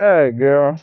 Hey, girl.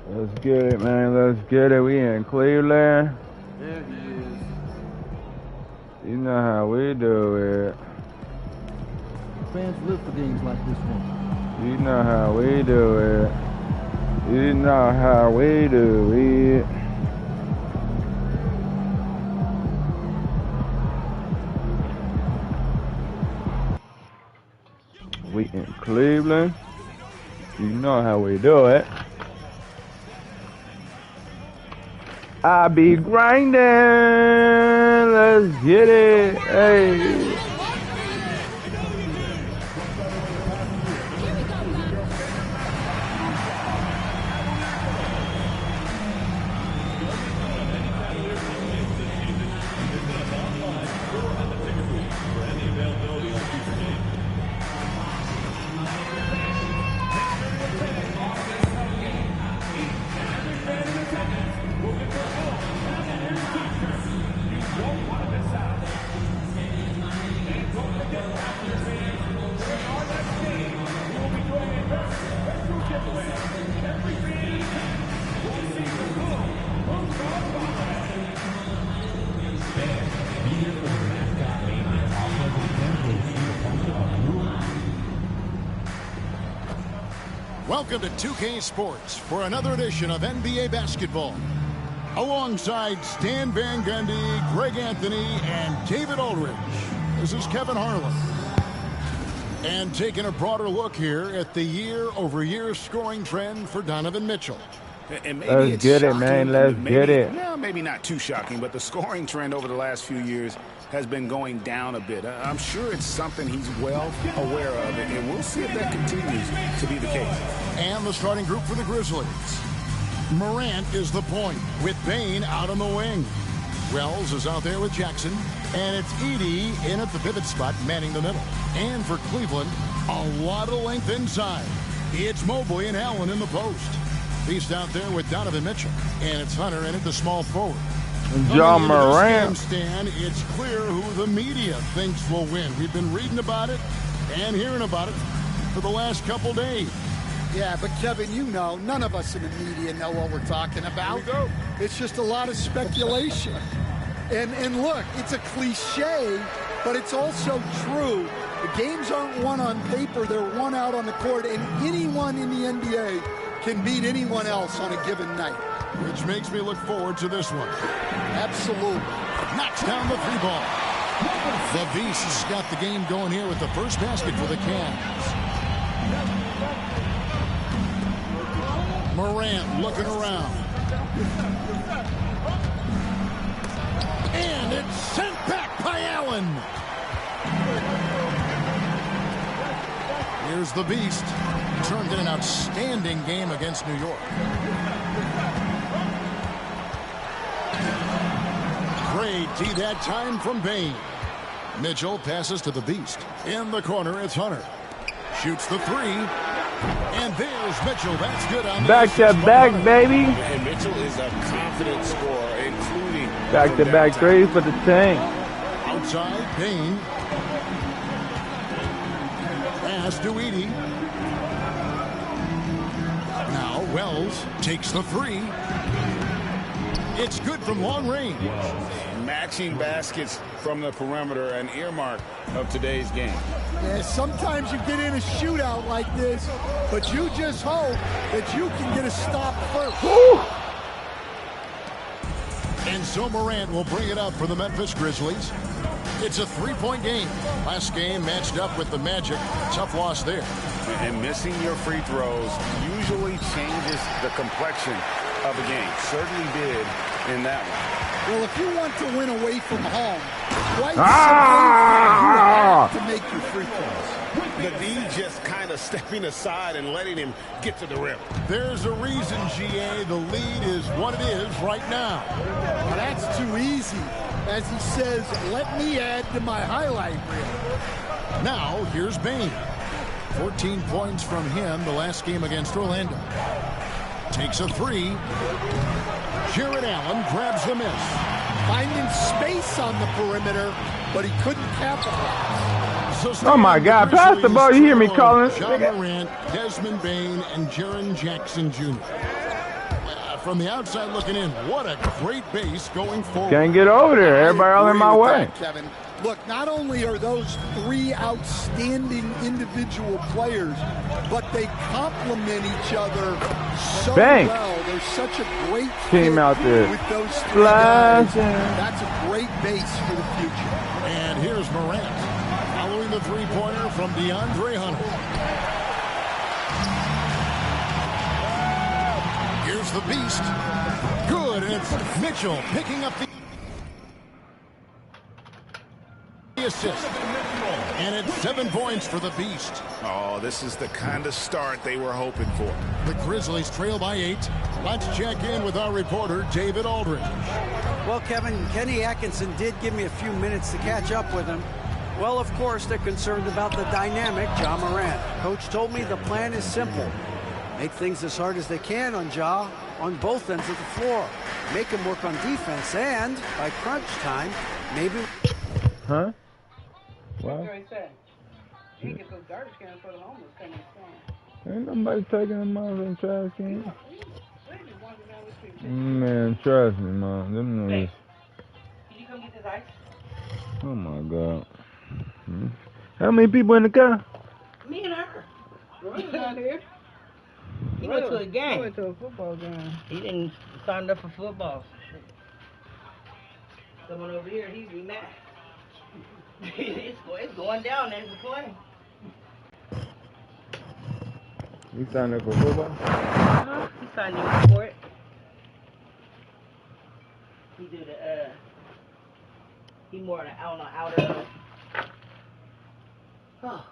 Let's get it, man. Let's get it. We in Cleveland. There he is. You know how we do it. Fans live for games like this one. You know how we do it. You know how we do it. We in Cleveland. You know how we do it. I be grinding. Let's get it. Hey. Welcome to 2K Sports for another edition of NBA basketball. Alongside Stan Van Gundy, Greg Anthony, and David Aldridge, this is Kevin Harlan. And taking a broader look here at the year-over-year scoring trend for Donovan Mitchell. And maybe Let's it's get it, shocking, man. Let's get it. Well, maybe not too shocking, but the scoring trend over the last few years has been going down a bit. I'm sure it's something he's well aware of, and we'll see if that continues to be the case. And the starting group for the Grizzlies. Morant is the point, with Bane out on the wing. Wells is out there with Jackson, and it's Edey in at the pivot spot, manning the middle. And for Cleveland, a lot of length inside. It's Mobley and Allen in the post. Beast out there with Donovan Mitchell, and it's Hunter in at the small forward. Ja Morant. Stan, it's clear who the media thinks will win. We've been reading about it and hearing about it for the last couple days. Yeah, but Kevin, you know, none of us in the media know what we're talking about. It's just a lot of speculation. And look, it's a cliche, but it's also true. The games aren't won on paper, they're won out on the court, and anyone in the NBA can beat anyone else on a given night. Which makes me look forward to this one. Absolutely. Knocks down the three ball. The Beasts got the game going here with the first basket for the Cavs. Morant looking around. And it's sent back by Allen. Here's the Beast. Turned in an outstanding game against New York. Great D that time from Bane. Mitchell passes to the Beast. In the corner, it's Hunter. Shoots the three. And there's Mitchell. That's good on the Back to back, baby. And Mitchell is a confident scorer, including Back to back threes for the tank. outside. Bane. Pass to Edey. Now Wells takes the three. It's good from long range. matching baskets from the perimeter, an earmark of today's game. Yeah, sometimes you get in a shootout like this, but you just hope that you can get a stop first. Woo! And so Morant will bring it up for the Memphis Grizzlies. It's a three-point game. Last game matched up with the Magic. Tough loss there. And missing your free throws usually changes the complexion of a game. Certainly did in that one. Well, if you want to win away from home, quite simply, you have to make your free throws. The D just kind of stepping aside and letting him get to the rim. There's a reason, GA, the lead is what it is right now. Well, that's too easy. As he says, let me add to my highlight reel. Now, here's Bane. 14 points from him the last game against Orlando. Takes a three. Jarrett Allen grabs the miss. Finding space on the perimeter, but he couldn't capitalize. So oh my God, pass the ball. You hear me calling? Ja Morant, Desmond Bane, and Jaren Jackson Jr. From the outside looking in, what a great base going forward. Can't get over there. Everybody all in my way. That, Kevin. Look, not only are those three outstanding individual players, but they complement each other so Bang. well. There's such a great Team fit out there. with those three guys. Flashing. That's a great base for the future. And here's Morant following the three-pointer from DeAndre Hunter. Here's the beast. Good, and it's Mitchell picking up the assist. And it's 7 points for the beast. Oh, this is the kind of start they were hoping for. The Grizzlies trail by 8. Let's check in with our reporter, David Aldridge. Well, Kevin, Kenny Atkinson did give me a few minutes to catch up with him. Well, of course, they're concerned about the dynamic Ja Morant. Coach told me the plan is simple. Make things as hard as they can on Ja on both ends of the floor. Make him work on defense, and by crunch time, maybe... Huh? What? You get those garbage cans for the homeless coming from. Ain't nobody taking them out of them trash cans. Man, trust me, man. Them niggas. Did you come get this ice? Oh my God. How many people in the car? Me and her. Roy's out here. He went to a game. He went to a football game. He didn't sign up for football. Someone over here, he'd be mad. It's going down there to play. You signed up for football? He signed him for it. He do the he more on the outer. Oh.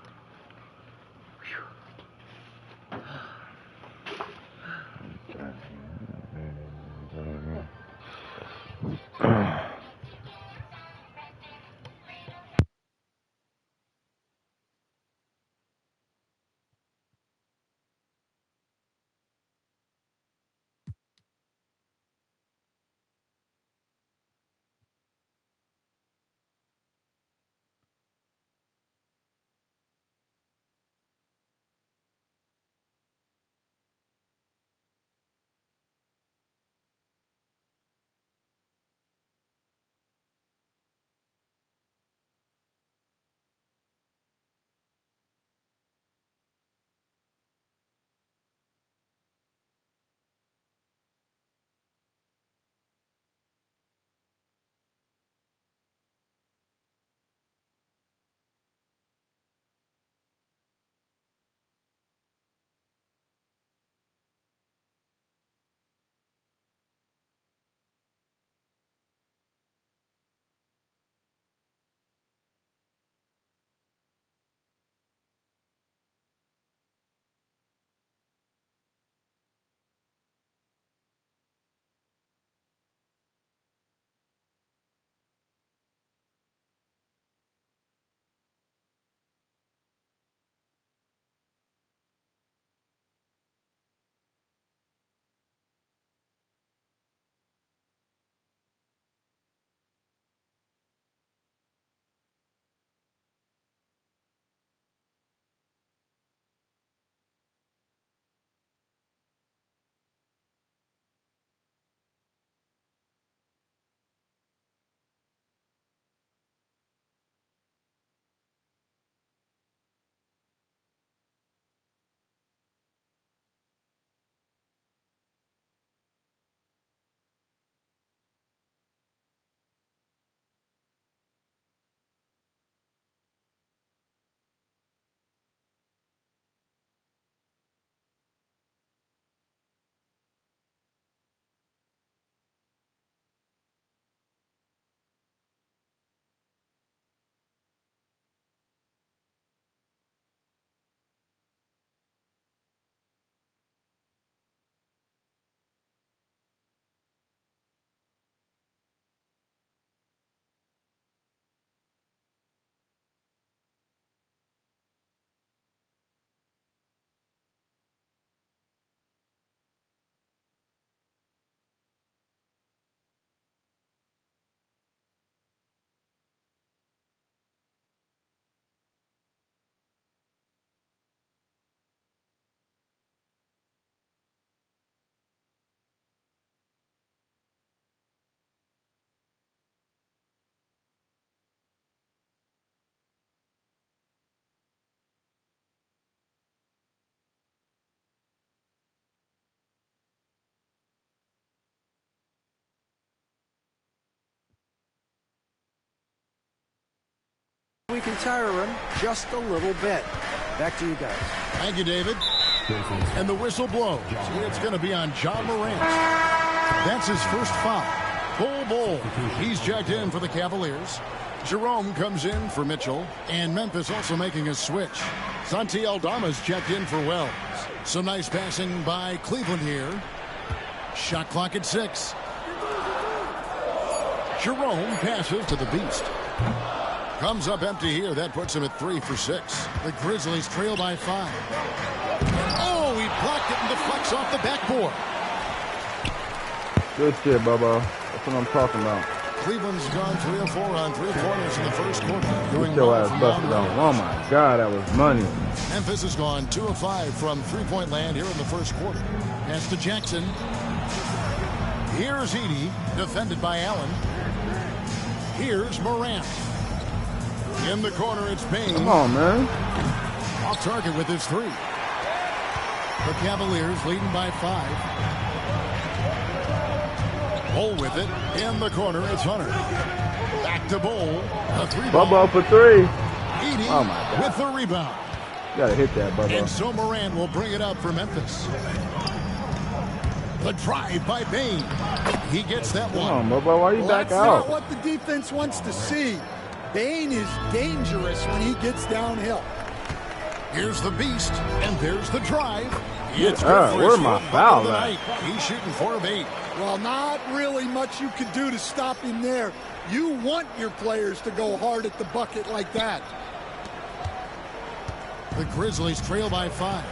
We can tire him just a little bit. Back to you guys. Thank you, David. And the whistle blows. It's going to be on John Morant. That's his first foul. Bull. He's checked in for the Cavaliers. Jerome comes in for Mitchell. And Memphis also making a switch. Santi Aldama's checked in for Wells. Some nice passing by Cleveland here. Shot clock at 6. Jerome passes to the Beast. Comes up empty here. That puts him at 3 for 6. The Grizzlies trail by 5. Oh, he blocked it and deflects off the backboard. Good shit, Bubba. That's what I'm talking about. Cleveland's gone 3 of 4 on 3-pointers in the first quarter. Get your ass busted on. Oh my God, that was money. Memphis has gone 2 of 5 from 3-point land here in the first quarter. Pass to Jackson. Here's Edey, defended by Allen. Here's Morant. In the corner, it's Payne. Come on, man. Off target with his 3. The Cavaliers leading by 5. Bull with it. In the corner, it's Hunter. Back to Bull. A 3 ball. Bubba for 3. Edey oh my God. with the rebound. Gotta hit that, Bubba. And so Morant will bring it up for Memphis. The drive by Bane. He gets that one. Come on, Bubba, why you back That's out? not what the defense wants to see. Bane is dangerous when he gets downhill. Here's the beast, and there's the drive. It's where's my foul at? He's shooting 4 of 8. Well, not really much you could do to stop him there. You want your players to go hard at the bucket like that. The Grizzlies trail by 5.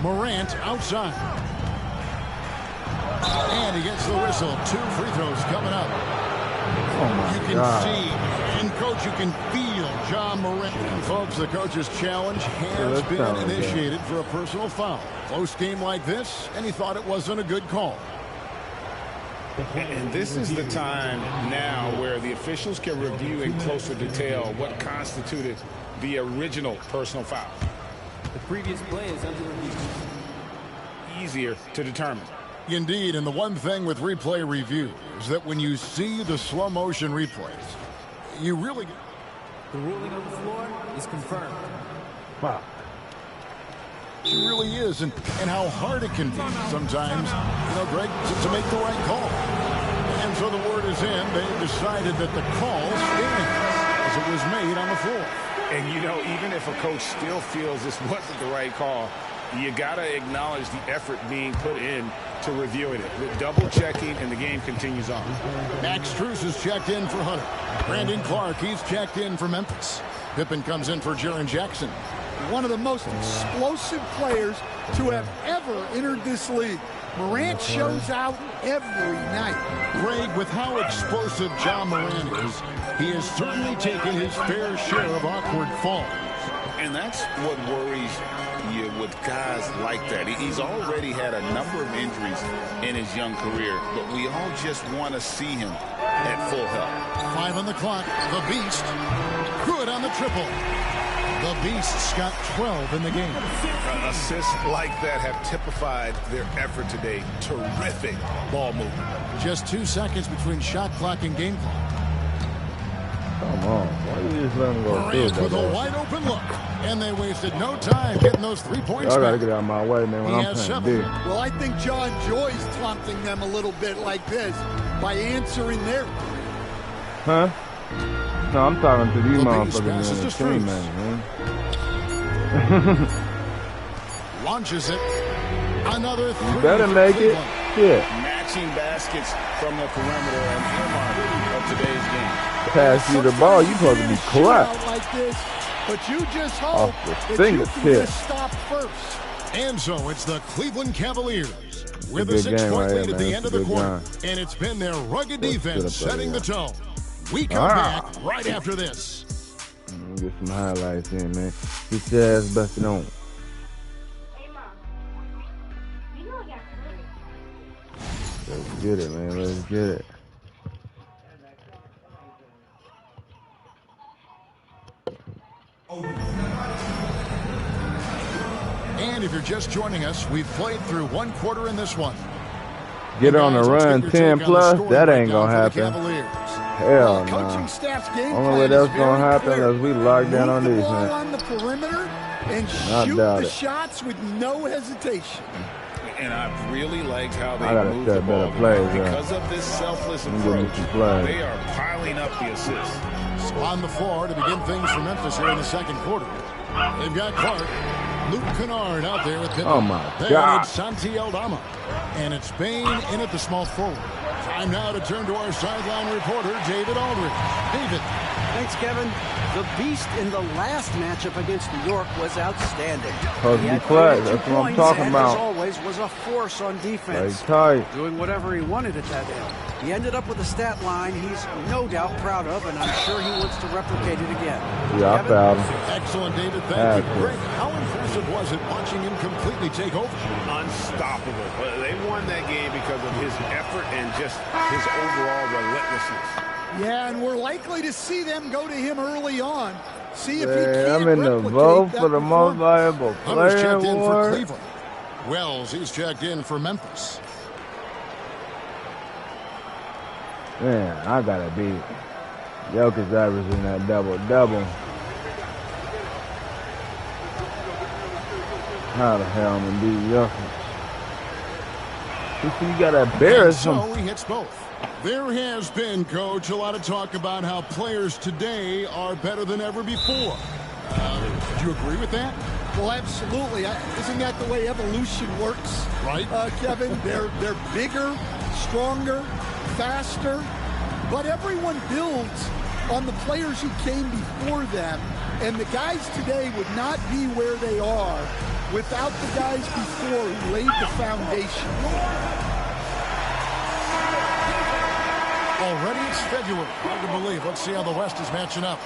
Morant outside. And he gets the whistle. 2 free throws coming up. Oh my You can God. see, and coach, you can feel John Morant. And folks, the coach's challenge has been initiated for a personal foul. Close game like this, and he thought it wasn't a good call. And this is the time now where the officials can review in closer detail what constituted the original personal foul. The previous play is under review. Easier to determine. Indeed, and the one thing with replay review is that when you see the slow motion replays, you really get... The ruling on the floor is confirmed. Wow. It really is, and how hard it can be sometimes, Greg, to make the right call. And so the word is in. They've decided that the call stands as it was made on the floor. And, even if a coach still feels this wasn't the right call, you got to acknowledge the effort being put in to reviewing it. With double-checking, and the game continues on. Max Strus is checked in for Hunter. Brandon Clark, he's checked in for Memphis. Pippen comes in for Jaren Jackson. One of the most explosive players to have ever entered this league. Morant shows out every night. Greg, with how explosive John Morant is, he has certainly taken his fair share of awkward falls. And that's what worries you with guys like that. He's already had a number of injuries in his young career, but we all just want to see him at full health. 5 on the clock. The Beast. Good on the triple. The Beast's got 12 in the game. Assists like that have typified their effort today. Terrific ball movement. Just 2 seconds between shot clock and game clock. Come on. Why you just let him go Morant through with a that? wide open look. And they wasted no time getting those 3 points. Y'all got to get out of my way, man, when He I'm has playing 7. big. Well, I think John Joy's taunting them a little bit like this by answering their Huh? No, I'm talking to these The Beast motherfuckers passes in the to team, Strus. man. Launches it. Another 3. You better make it. Shit. Matching baskets from the perimeter and earmark of today's game. Pass you the ball, you supposed to be correct. like this, but you just hope Off the that you fingertip. can just stop first. And so it's the Cleveland Cavaliers with a Good game 6-point right lead here, at the man. end of It's a the good quarter. game. And it's been their rugged Let's get defense up there, setting the yeah. tone. We come back right after this. Let me get some highlights in, man. Get your ass busted on. Let's get it, man. Let's get it. And if you're just joining us, we've played through 1 quarter in this one. Get on the Guys, let's run get your 10 take on the plus. scoring That ain't breakdown gonna for the happen. Cavaliers. Hell Coaching no. staff's game Only way plan that's is very gonna happen clear. is we lock down on Move the these, ball man. on the perimeter and I shoot doubt the it. shots with no hesitation. And I really liked how they I gotta moved the set better ball. plays, Because of this selfless Let me give me approach, some plays. they are piling up the assists. So on the floor to begin things for Memphis here in the second quarter. They've got Clark, Luke Kennard out there with Pippen. Oh, my Then God. it's Santi Aldama. And it's Bane in at the small forward. Time now to turn to our sideline reporter, David Aldridge. David. Thanks, Kevin. The Beast in the last matchup against New York was outstanding. Supposed He to be had clutch. 32 That's what I'm points talking and, about. as always, was a force on defense. Play tight. Doing whatever he wanted at that end. He ended up with a stat line he's no doubt proud of, and I'm sure he wants to replicate it again. Yeah, I Kevin? fouled him. Excellent, David. Thank That's you. it. Greg, how impressive was it watching him completely take over? Unstoppable. They won that game because of his effort and just his overall relentlessness. Yeah, and we're likely to see them go to him early on. See if he Man, can I'm in the replicate vote that for the most performance. valuable Hunter's player checked in for award. Cleveland. Wells, he's checked in for Memphis. Man, I gotta be Jokic averaging that double-double. How the hell I'm gonna beat Jokic? You gotta embarrass him. So he hits both. There has been, Coach, a lot of talk about how players today are better than ever before. Do you agree with that? Well, absolutely. Isn't that the way evolution works? Right. Kevin, they're bigger, stronger, faster, but everyone builds on the players who came before them, and the guys today would not be where they are without the guys before who laid the foundation. Already it's February. Hard to believe. Let's see how the West is matching up.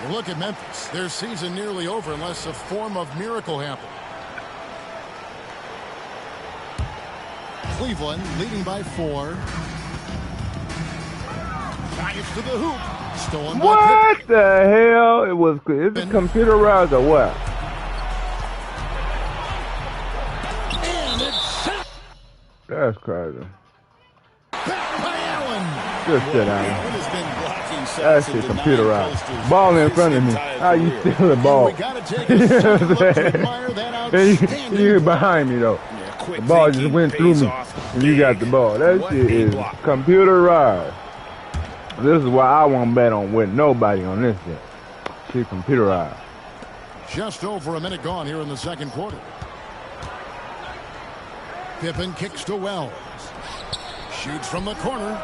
You look at Memphis. Their season nearly over unless a form of miracle happened. Cleveland leading by 4. Giants to the hoop. Stolen by What the hell? Is it computerized or what? And it's sent That's crazy. back by Allen. Just sit down. Allen has been blocking shots That shit and denying computerized. posters Ball in his front of me. entire How you career. steal the ball? We got to take a second look to admire that outstanding. You behind me though. Yeah, quick The ball just thinking went through pays me, off and you got the ball. That What shit a is block. computerized. This is why I won't bet on with nobody on this shit. Shit computerized. Just over a minute gone here in the second quarter. Pippen kicks to Wells. Shoots from the corner.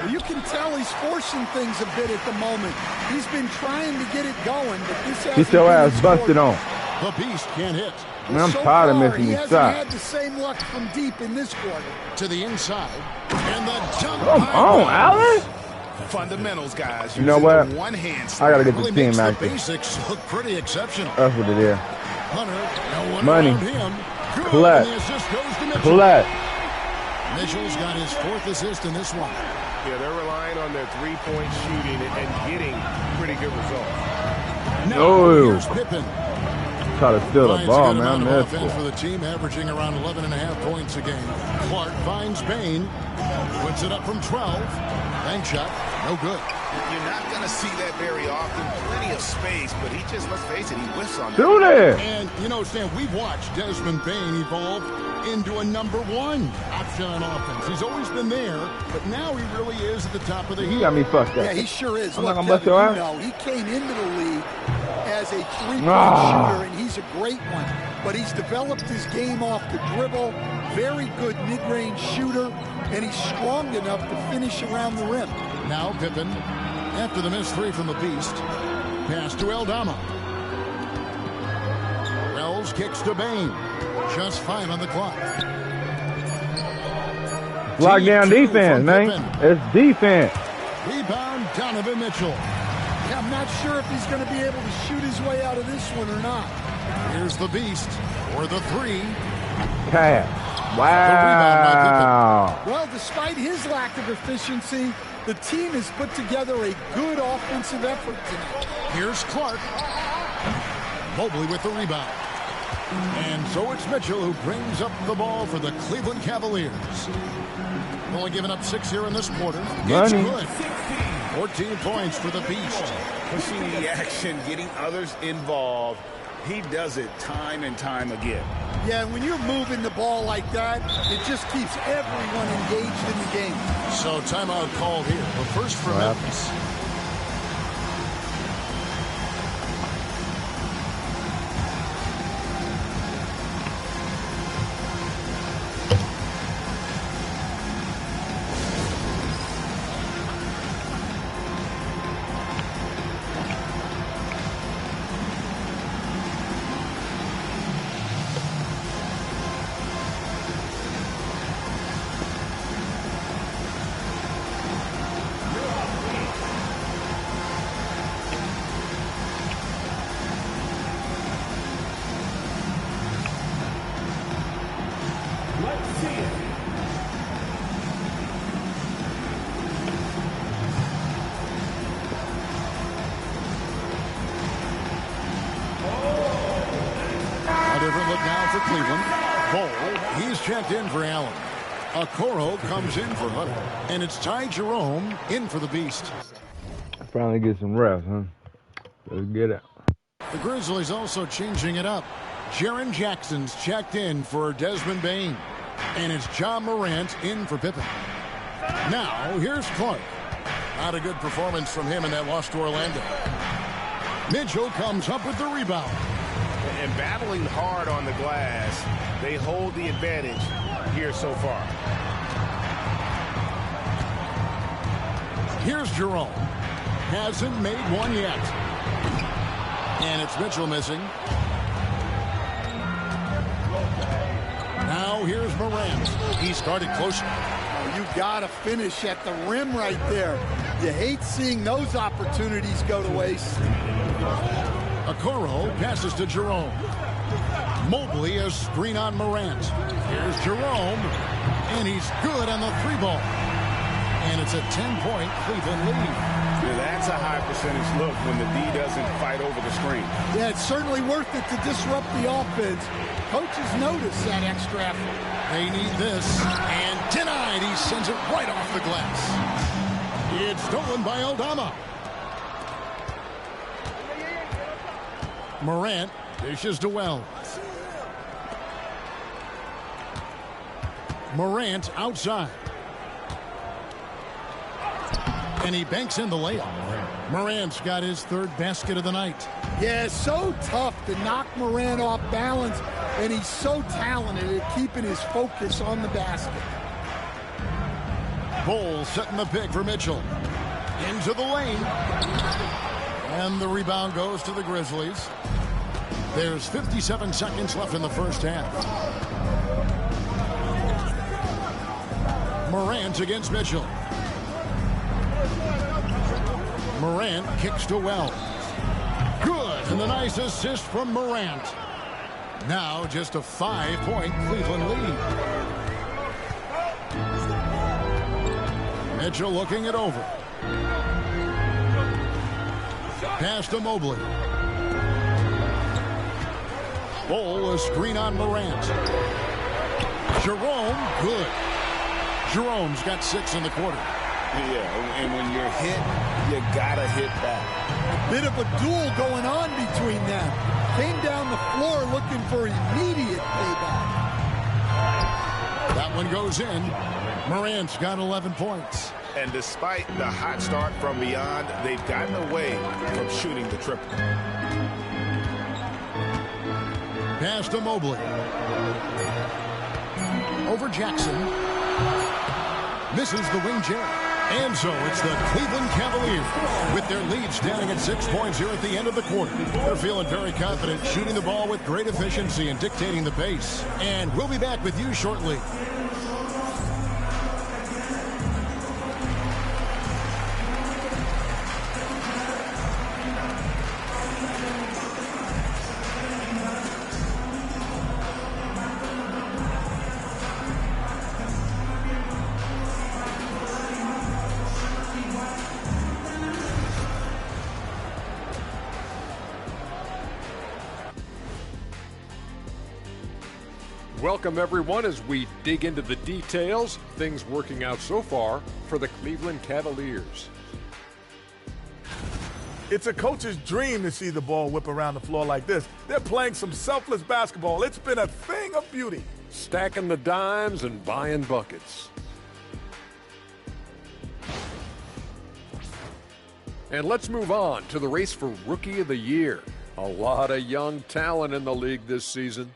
You can tell he's forcing things a bit at the moment. He's been trying to get it going, but this hasn't Get your been ass his busted forte. on. The Beast can't hit. Man, I'm So tired of far, missing he these hasn't shots. had the same luck from deep in this quarter. To the inside. And the dunk. Come by on, Wells. Alan. Fundamentals, guys. You know Using what? the one hand I gotta get Really the team makes the active. basics look pretty exceptional. That's what it is. Hunter, no one Money. around him. Good, Collect. and the assist goes to Mitchell. Collect. Mitchell's got his 4th assist in this one. Yeah, they're relying on their three-point shooting and getting pretty good results. Now, No. here's Pippen. Try to steal the Finds ball, a good man. amount of That's offense it. for the team, averaging around 11.5 points a game. Clark finds Bain. Puts it up from 12. Bank shot. No good. You're not going to see that very often. Plenty of space, but he just, let's face it, he whiffs on that. Do that. And, you know, Stan, we've watched Desmond Bain evolve into a #1 option on offense. He's always been there, but now he really is at the top of the You heap. got me fucked up. Yeah, he sure is. I'm Look, not gonna bust Kevin, your you ass. know, he came into the league as a three-point Ah. shooter, and he's a great one. But he's developed his game off the dribble, very good mid-range shooter, and he's strong enough to finish around the rim. Now Pippen, after the missed 3 from the Beast, pass to Aldama. Wells kicks to Bain. Just 5 on the clock. Lockdown T2 defense, from man. Pippen. It's defense. Rebound, Donovan Mitchell. Yeah, I'm not sure if he's going to be able to shoot his way out of this one or not. Here's the Beast for the 3. Cash. rebound by Wow. Well, despite his lack of efficiency, the team has put together a good offensive effort tonight. Here's Clark. Mobley with the rebound. And so it's Mitchell who brings up the ball for the Cleveland Cavaliers. Only giving up 6 here in this quarter. It's Money. good. 14 points for the Beast. Pushing the action, getting others involved. He does it time and time again. Yeah, when you're moving the ball like that, it just keeps everyone engaged in the game. So timeout called here. But first for Wow. Memphis. A different look now for Cleveland. Cole, he's checked in for Allen. Okoro comes in for Hunter. And it's Ty Jerome in for the Beast. Finally get some rest, huh? Let's get out. The Grizzlies also changing it up. Jaren Jackson's checked in for Desmond Bane. And it's Ja Morant in for Pippen. Now, here's Clark. Not a good performance from him in that loss to Orlando. Mitchell comes up with the rebound. And battling hard on the glass, they hold the advantage here so far. Here's Jerome. Hasn't made one yet. And it's Mitchell missing. Now here's Morant. He started closer. Oh, you got to finish at the rim right there. You hate seeing those opportunities go to waste. Okoro passes to Jerome. Mobley a screen on Morant. Here's Jerome. And he's good on the three ball. And it's a 10-point Cleveland lead. Yeah, that's a high percentage look when the D doesn't fight over the screen. Yeah, it's certainly worth it to disrupt the offense. Coaches notice that extra effort. They need this. And denied. He sends it right off the glass. It's stolen by Aldama. Morant dishes to Wells. Morant outside. And he banks in the layup. Morant's got his third basket of the night. Yeah, so tough to knock Morant off balance, and he's so talented at keeping his focus on the basket. Bol setting the pick for Mitchell. Into the lane. And the rebound goes to the Grizzlies. There's 57 seconds left in the first half. Morant against Mitchell. Morant kicks to Wells. Good, and a nice assist from Morant. Now just a 5-point Cleveland lead. Mitchell looking it over. Pass to Mobley. Bol a screen on Morant. Jerome, good. Jerome's got 6 in the quarter. Yeah, and when you're hit, you gotta hit back. Bit of a duel going on between them. Came down the floor looking for immediate payback. That one goes in. Morant's got 11 points. And despite the hot start from beyond, they've gotten away from shooting the triple. Pass to Mobley. Over Jackson. Misses the wing chair. And so it's the Cleveland Cavaliers with their lead standing at 6 points here at the end of the quarter. They're feeling very confident, shooting the ball with great efficiency and dictating the pace. And we'll be back with you shortly. Welcome, everyone, as we dig into the details. Things working out so far for the Cleveland Cavaliers. It's a coach's dream to see the ball whip around the floor like this. They're playing some selfless basketball. It's been a thing of beauty. Stacking the dimes and buying buckets. And let's move on to the race for Rookie of the Year. A lot of young talent in the league this season.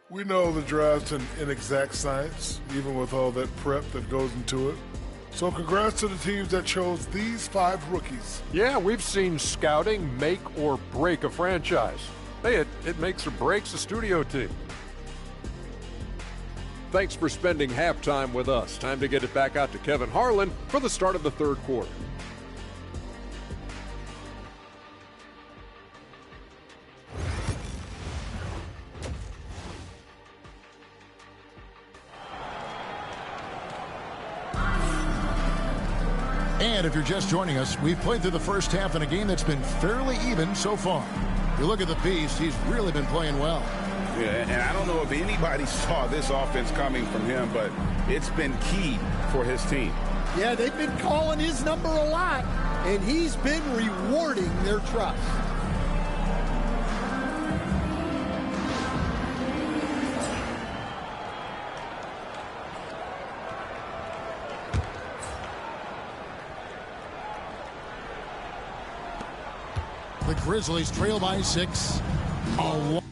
We know the draft's an inexact science, even with all that prep that goes into it. So congrats to the teams that chose these 5 rookies. Yeah, we've seen scouting make or break a franchise. Hey, it makes or breaks a studio team. Thanks for spending halftime with us. Time to get it back out to Kevin Harlan for the start of the third quarter. And if you're just joining us, we've played through the first half in a game that's been fairly even so far. You look at the Beast, he's really been playing well. Yeah, and I don't know if anybody saw this offense coming from him, but it's been key for his team. Yeah, they've been calling his number a lot. and he's been rewarding their trust. The Grizzlies trail by 6. A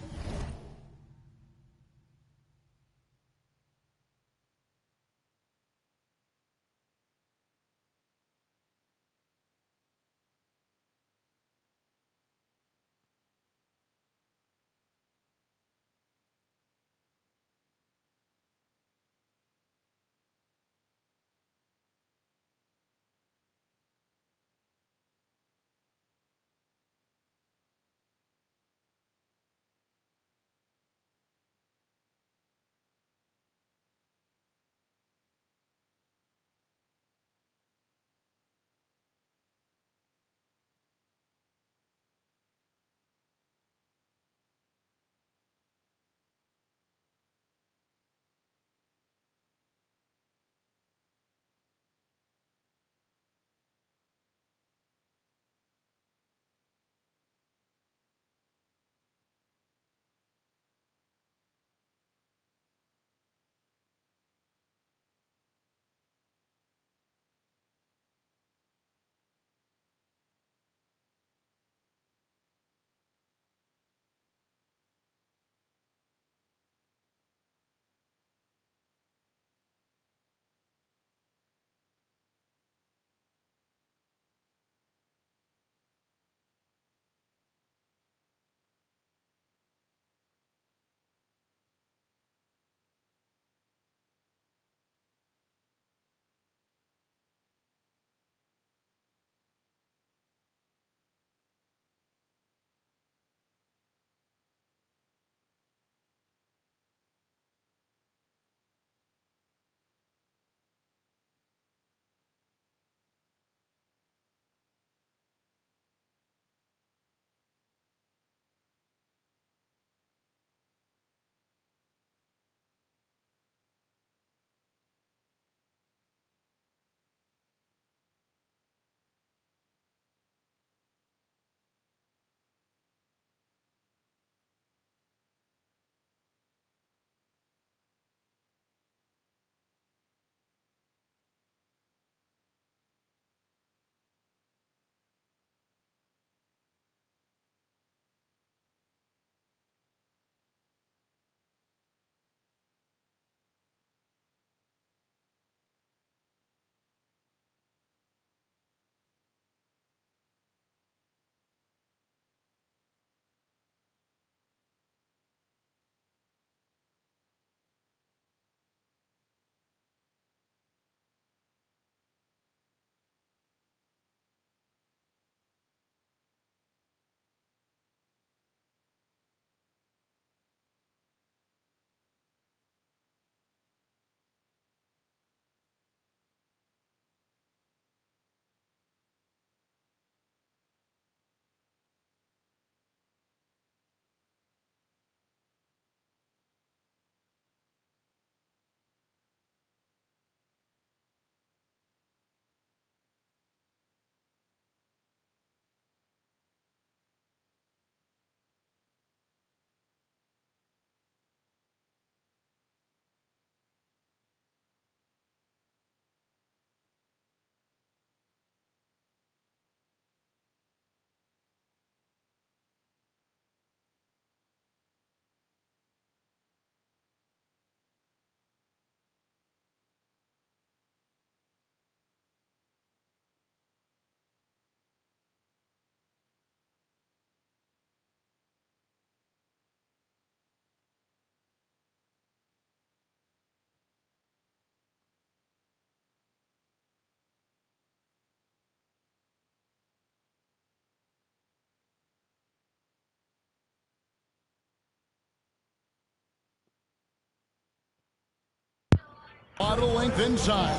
lot of length inside.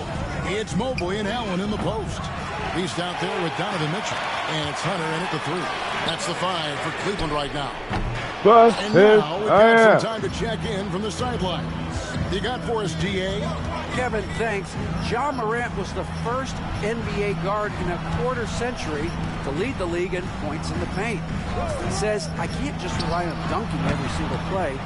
It's Mobley and Allen in the post. He's out there with Donovan Mitchell. And it's Hunter in at the 3. That's the 5 for Cleveland right now. And now we've got some time to check in from the sidelines. You got for us, DA? Kevin, thanks. Ja Morant was the first NBA guard in a quarter century to lead the league in points in the paint. He says, I can't just rely on dunking every single play,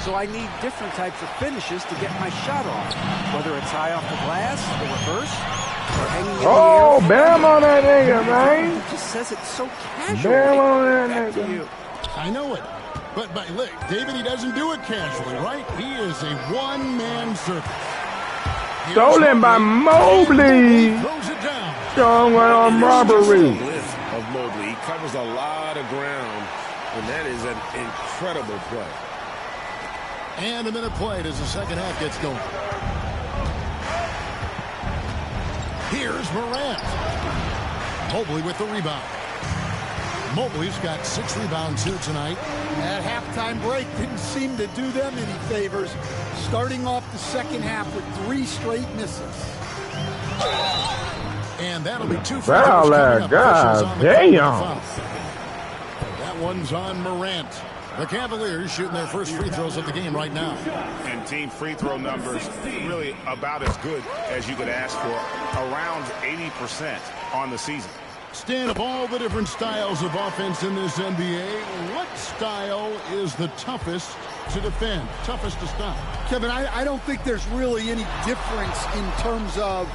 so I need different types of finishes to get my shot off, whether it's high off the glass, the reverse, or hanging in the air. Oh, bam on that nigga, man. He just says it so casually. Bam on that Back to nigga. you. I know it. But look, David, he doesn't do it casually, right? He is a one-man circus. Stolen by Mobley. Throws it down. Strong arm robbery. Lift of Mobley. He covers a lot of ground, and that is an incredible play. And a minute played as the second half gets going. Here's Morant. Mobley with the rebound. Mobley's got 6 rebounds here tonight. That halftime break didn't seem to do them any favors. Starting off the second half with 3 straight misses. And that'll be 2 free Wow, throws coming that up. guy, Officials on the damn. foul. That one's on Morant. The Cavaliers shooting their first free throws of the game right now. And team free throw numbers really about as good as you could ask for. Around 80% on the season. Stan, of all the different styles of offense in this NBA, what style is the toughest to defend, toughest to stop? Kevin, I don't think there's really any difference in terms of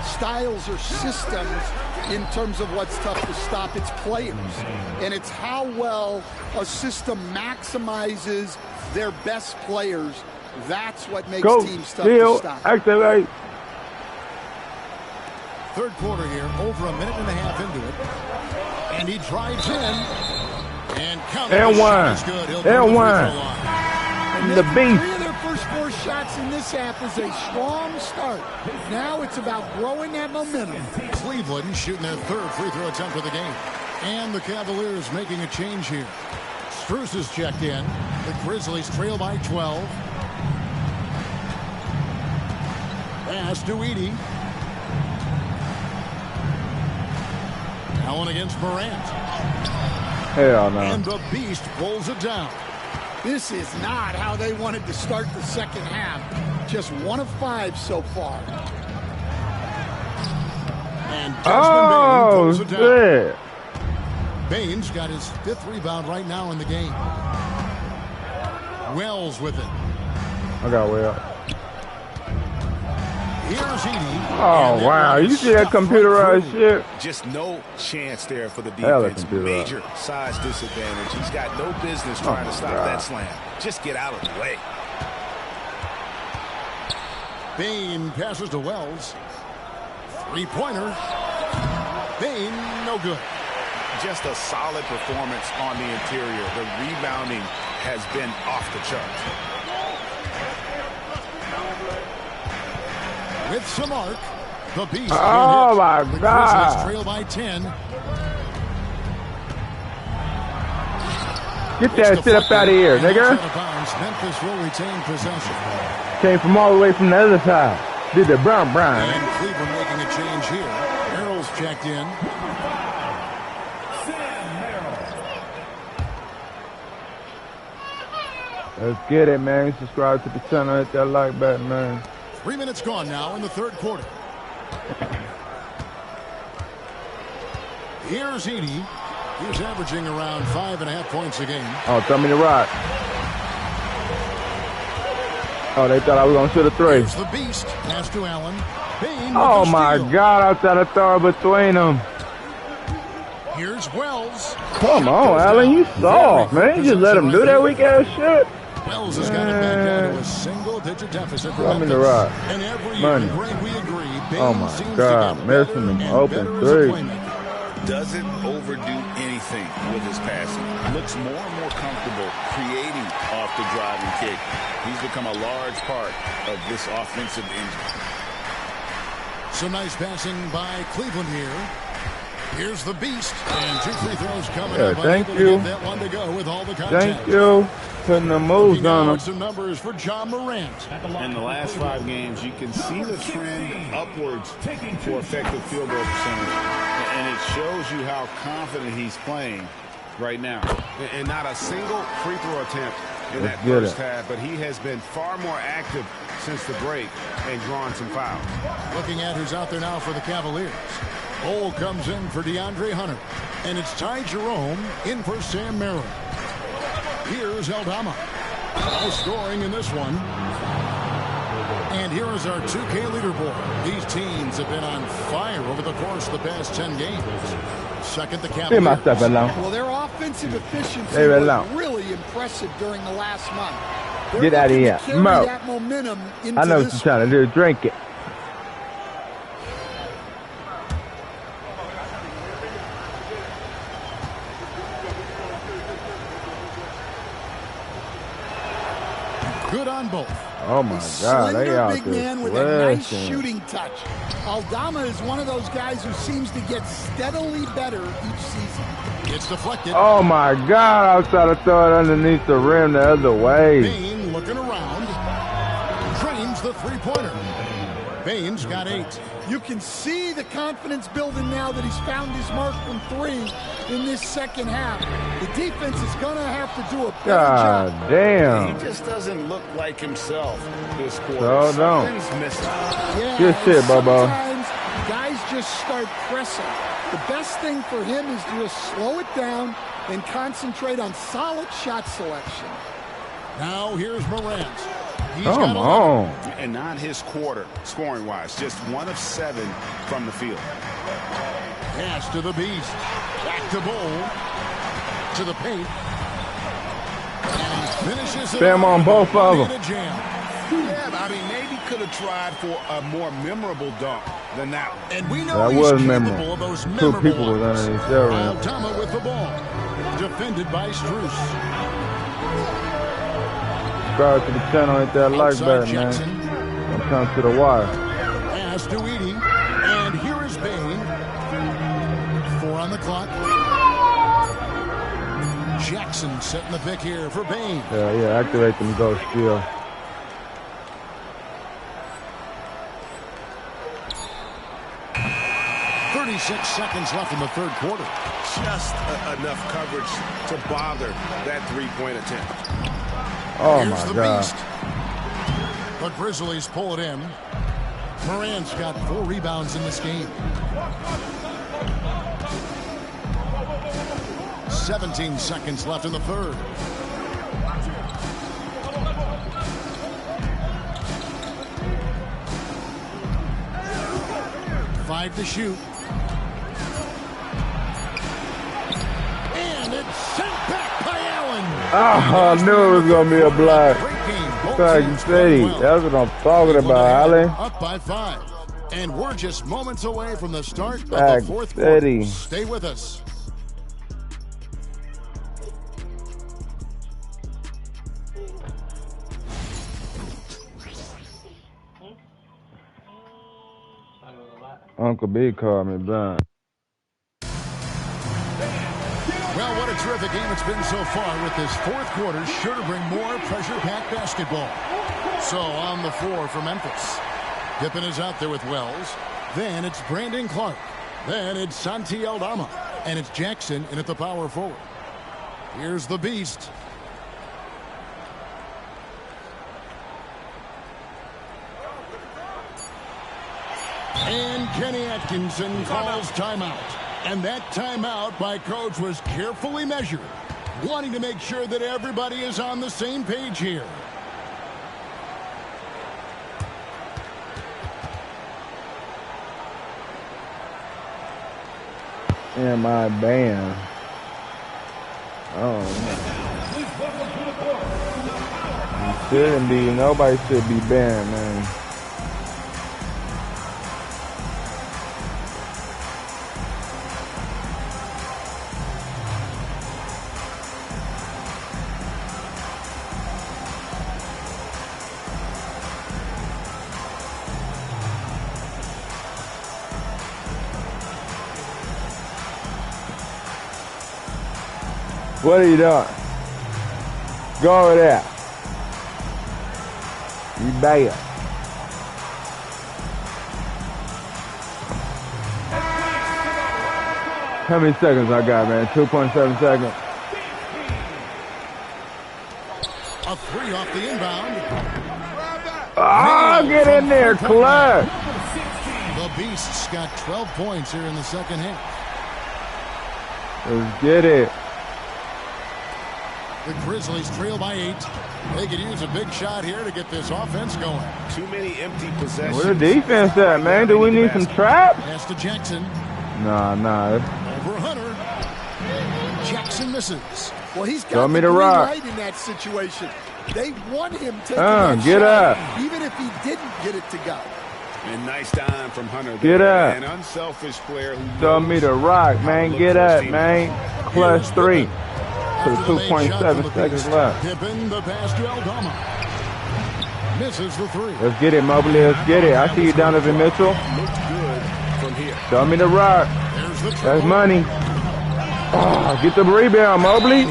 styles or systems in terms of what's tough to stop. It's players. And it's how well a system maximizes their best players. That's what makes teams tough to stop. Activate. Third quarter here, over a minute and a half into it. And he drives in. And counting. And one. And one. The beast. 3 of their first 4 shots in this half is a strong start. Now it's about growing that momentum. Cleveland shooting their 3rd free throw attempt of the game. And the Cavaliers making a change here. Strus is checked in. The Grizzlies trail by 12. Pass to Edey. Allen against Morant. Hell no. And the Beast pulls it down. This is not how they wanted to start the second half. Just 1 of 5 so far. And Desmond Bane pulls it down. Shit. Bane's got his 5th rebound right now in the game. Wells with it. I got way up. Here's Edey. Oh, wow. You see that computerized shit? Just no chance there for the Hell, defense. that computerized. Major size disadvantage. He's got no business trying to stop that slam. Just get out of the way. Bane passes to Wells. 3-pointer. Bane, no good. Just a solid performance on the interior. The rebounding has been off the charts. With some arc, the Beast. Oh, my the God. Grizzlies trail by 10. Get that shit up out of here, nigga. Memphis will retain possession. Came from all the way from the other side. Did the brown. And Cleveland making a change here. Harrell's checked in. Let's get it, man. Subscribe to the channel. Hit that like button, man. 3 minutes gone now in the third quarter. Here's Edey. He's averaging around 5.5 points a game. Oh, tell me to rock. Oh, they thought I was going to shoot a 3. Here's the Beast. Pass to Allen. Bane with Oh, the my steal. God. I tried to throw it between them. Here's Wells. Come on, Allen. You soft, man. You just let him do that weak-ass shit. Wells has got it back down to a single-digit deficit for Tell me to Memphis. rock. And every Money. year, Greg, we agree, Bane Oh, my seems God. to get Missing them and open better as a 3. playmaker. Doesn't overdo anything with his passing. Looks more and more comfortable creating off the driving kick. He's become a large part of this offensive engine. Some nice passing by Cleveland here. Here's the Beast. And 2 free throws coming up. Thank Unable to you. get that one to go with all the contact. Thank you. Putting the moves Looking on now him. at some numbers for Ja Morant. In the last 5 games, you can see the trend upwards for effective field goal percentage. And it shows you how confident he's playing right now. And not a single free throw attempt in Let's that get first it. half, but he has been far more active since the break. and drawing some fouls. Looking at who's out there now for the Cavaliers. Cole comes in for DeAndre Hunter. And it's Ty Jerome in for Sam Merrill. Here's Aldama. No scoring in this one. And here is our 2K leaderboard. These teams have been on fire over the course of the past 10 games. Second, the Cavaliers. Well, their offensive efficiency was really impressive during the last month. Get out of here. Mo. That momentum into I know what you're trying to do. Drink it. Good on both. Oh my God, they out big man with a nice shooting touch. Aldama is one of those guys who seems to get steadily better each season. It's deflected. Oh my God, I was trying to throw it underneath the rim the other way. Bain looking around. Drains the three-pointer. Bain's got 8. You can see the confidence building now that he's found his mark from 3 in this second half. The defense is going to have to do a better job. God damn. He just doesn't look like himself this quarter. So don't. Something's missing. Yeah, good shit, Bobo. Sometimes guys just start pressing. The best thing for him is to just slow it down and concentrate on solid shot selection. Now here's Morant. Come on. And not his quarter, scoring-wise. Just 1 of 7 from the field. Pass to the Beast. Back to Bull. To the paint. And he finishes it. Bam on both of them. Yeah, I mean, maybe could have tried for a more memorable dunk than that one. And we know that he's was capable memorable. of those Two memorable people was underneath their rim. Aldama with the ball. Defended by Strus. Subscribe to the channel, hit that like button, man. Don't come to the wire. Pass to Edey. And here is Bain. 4 on the clock. Jackson setting the pick here for Bain. Yeah, activate them ghost steal. Six seconds left in the third quarter. Just enough coverage to bother that three-point attempt. Oh, Here's my the God. Beast. The Grizzlies pull it in. Morant's got 4 rebounds in this game. 17 seconds left in the third. Five to shoot. And it's sent back by Allen. Oh, I knew it was going to be a block. Thank City. That's what I'm talking about, Allen. Up by 5. And we're just moments away from the start of Thank the fourth City. quarter. Stay with us. Uncle B called me blind. Well, what a terrific game it's been so far with this fourth quarter. Sure to bring more pressure-packed basketball. So on the floor for Memphis. Pippen is out there with Wells. Then it's Brandon Clark. Then it's Santi Aldama. And it's Jackson in at the power forward. Here's the Beast. And Kenny Atkinson calls timeout. And that timeout by coach was carefully measured, wanting to make sure that everybody is on the same page here. In my band. Oh, man. You shouldn't be. Nobody should be banned, man. What are you doing? Go over there. You bad. How many seconds I got, man? 2.7 seconds. A 3 off the inbound. Oh, get in there, Clark. The Beasts got 12 points here in the second half. Let's get it. The Grizzlies trail by 8. They could use a big shot here to get this offense going. Too many empty possessions. Where the defense at, man? Do we need some trap? Pass to Jackson. Nah. Over Hunter. Jackson misses. Well, he's Throw got me the the green rock. light in that situation. They want him taking that Get shot, up. even if he didn't get it to go. And nice time from Hunter. Get up. An unselfish player who Throw me the rock, man. Get up, man. Clutch 3. So 2.7 seconds left. Pippen, the pass to Aldama. Misses the 3. Let's get it, Mobley. Let's get it. I see you, Donovan Mitchell. Looks good from here. Throw me the rock. That's money. Oh, get the rebound, Mobley.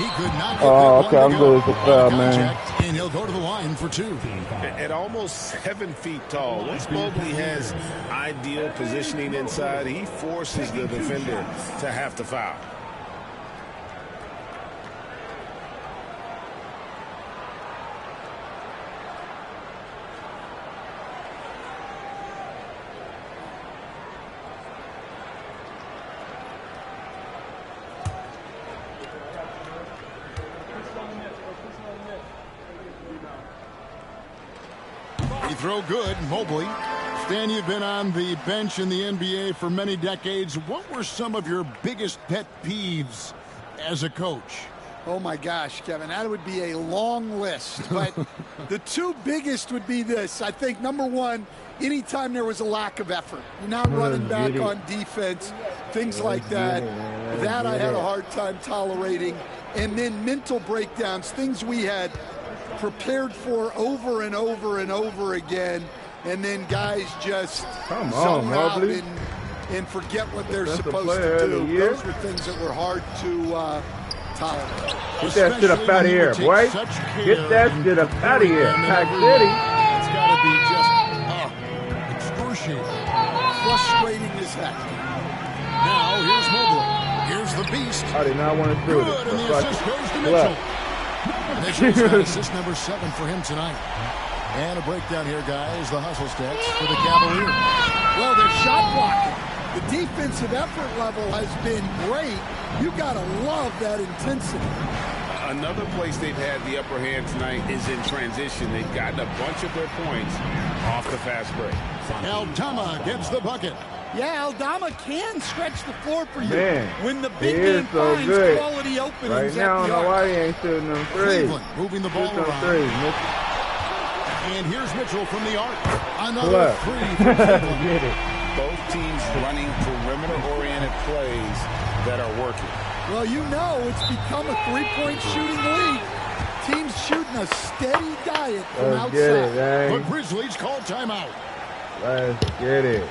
Oh, okay. I'm good as a foul, man. And he'll go to the line for 2. At almost 7 feet tall, once Mobley has ideal positioning inside, he forces the defender to have to foul. Throw good, Mobley. Stan, you've been on the bench in the NBA for many decades. What were some of your biggest pet peeves as a coach? Oh, my gosh, Kevin, that would be a long list. But the 2 biggest would be this. I think, number 1, anytime there was a lack of effort. You're not running back on defense, things like that. That I had a hard time tolerating. And then mental breakdowns, things we had prepared for over and over and over again, and then guys just zone out and forget what they're supposed to do. Those were things that were hard to tolerate. Get that shit up out of here, boy. Get that shit up out of here, Pack City. It's got to be just excruciating. Frustrating as heck. Now, here's Mobley. Here's the Beast. I did not want to do Good, and the assist goes to Mitchell. Mitchell's got assist number 7 for him tonight. And a breakdown here, guys. The hustle stats for the Cavaliers. Well, they're shot blocking. The defensive effort level has been great. You got to love that intensity. Another place they've had the upper hand tonight is in transition. They've gotten a bunch of their points off the fast break. Aldama gets the bucket. Yeah, Aldama can stretch the floor for you. Man, when the big man so finds good. quality openings. Right now, I don't know why he ain't shooting them threes. Cleveland moving the ball around. Threes, and here's Mitchell from the arc. Another 3 for Cleveland. Both teams running perimeter-oriented plays that are working. Well, you know it's become a 3-point shooting league. Teams shooting a steady diet from outside. Get it, man. The Grizzlies call timeout. Let's get it.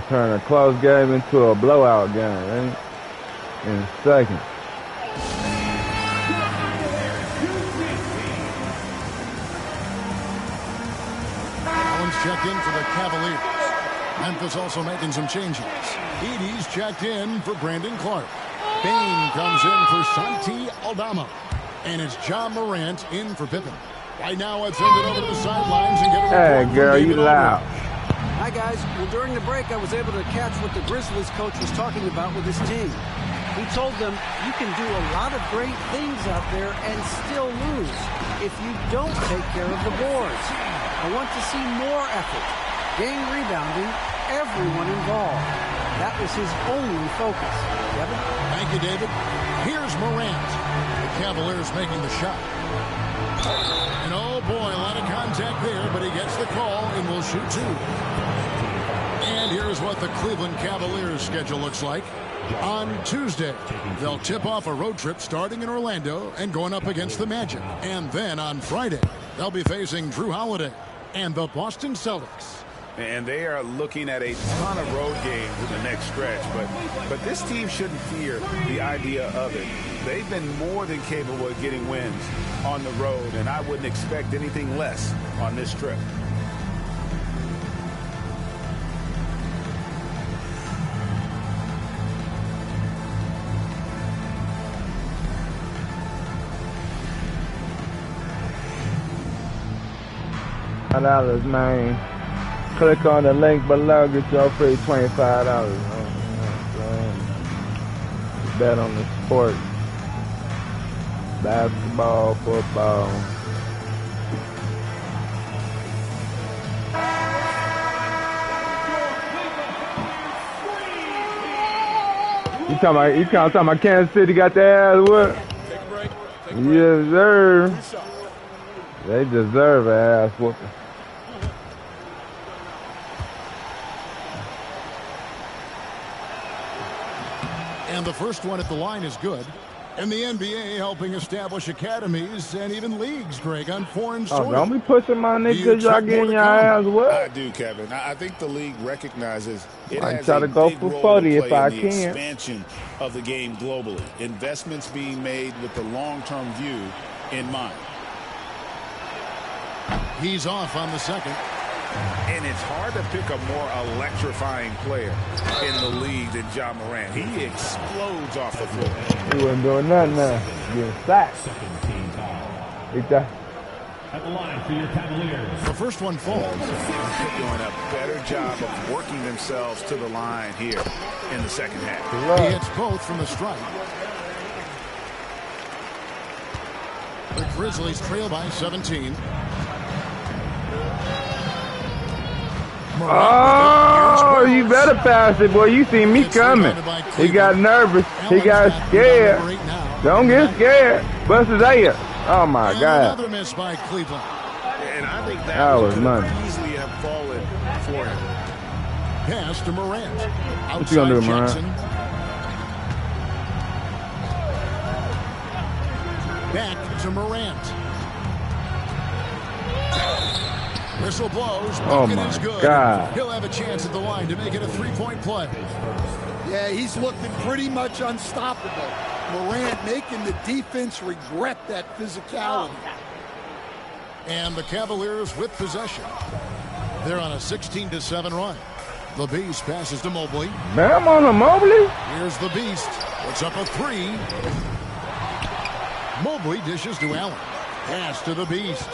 Turn a close game into a blowout game, right? In seconds. Allen's checked in for the Cavaliers. Memphis also making some changes. Edey's checked in for Brandon Clark. Bane comes in for Santi Aldama. And it's John Morant in for Pippen. Right now, let's send it over to the sidelines and get a report. Hey, girl, you loud. Hi, guys. Well, during the break, I was able to catch what the Grizzlies coach was talking about with his team. He told them, you can do a lot of great things out there and still lose if you don't take care of the boards. I want to see more effort, game rebounding, everyone involved. That was his only focus. Kevin? Thank you, David. Here's Morant. The Cavaliers making the shot. And oh boy, a lot of contact there, but he gets the call and will shoot 2. And here's what the Cleveland Cavaliers schedule looks like. On Tuesday, they'll tip off a road trip starting in Orlando and going up against the Magic. And then on Friday, they'll be facing Drew Holiday and the Boston Celtics. And they are looking at a ton of road games in the next stretch. But this team shouldn't fear the idea of it. They've been more than capable of getting wins on the road, and I wouldn't expect anything less on this trip. $25, man. Click on the link below, get your free $25. Bet on the sport. Basketball, football. You talking about Kansas City got their ass whooped? Yes, sir. They deserve an ass whooping. And the first one at the line is good. And the NBA helping establish academies and even leagues, Greg, on foreign soil. Oh, don't be pushing my niggas, y'all getting your ass whooped. I do, Kevin. I think the league recognizes it I has try a to go big for role 40 to if play I in the can. expansion of the game globally. Investments being made with the long-term view in mind. He's off on the second. And it's hard to pick a more electrifying player in the league than Ja Morant. He explodes off the floor. He wasn't doing nothing now. Getting sacked. At the line for your Cavaliers. The first one falls. They're doing a better job of working themselves to the line here in the second half. He hits both from the strike. The Grizzlies trail by 17. Oh, you better pass it, boy. You see me coming. He got nervous. He got scared. Don't get scared. Bust his ass. Oh, my God. Another miss by Cleveland. And I think that was money. Easily have fallen for him. Pass to Morant. What you gonna do, Morant? Back to Morant. Whistle blows. Oh, my is good. God. He'll have a chance at the line to make it a three-point play. Yeah, he's looking pretty much unstoppable. Morant making the defense regret that physicality. And the Cavaliers with possession. They're on a 16-7 run. The Beast passes to Mobley. Man, I'm on a Mobley. Here's the Beast. Puts up a three. Mobley dishes to Allen. Pass to the Beast.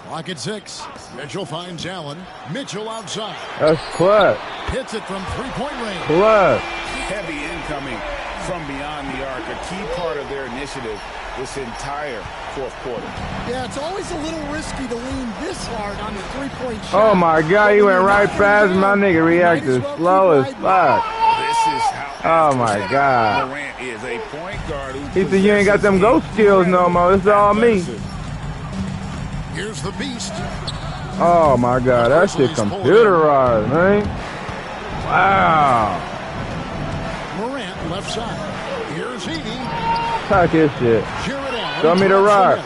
Clock at 6. Mitchell finds Allen. Mitchell outside. That's clutch. Hits it from three-point range. Clutch. Heavy incoming from beyond the arc. A key part of their initiative this entire fourth quarter. Yeah, it's always a little risky to lean this hard on the three-point shot. Oh, my God. He went right past my nigga. Reacted slow as fuck. This is how oh, my God. Morant is a point guard who He said, you ain't got them ghost skills no more. It's all me. Here's the Beast. Oh, my God. That shit computerized, man. Wow. Morant left side. Here's Edey. Talk his shit. Show me the rock.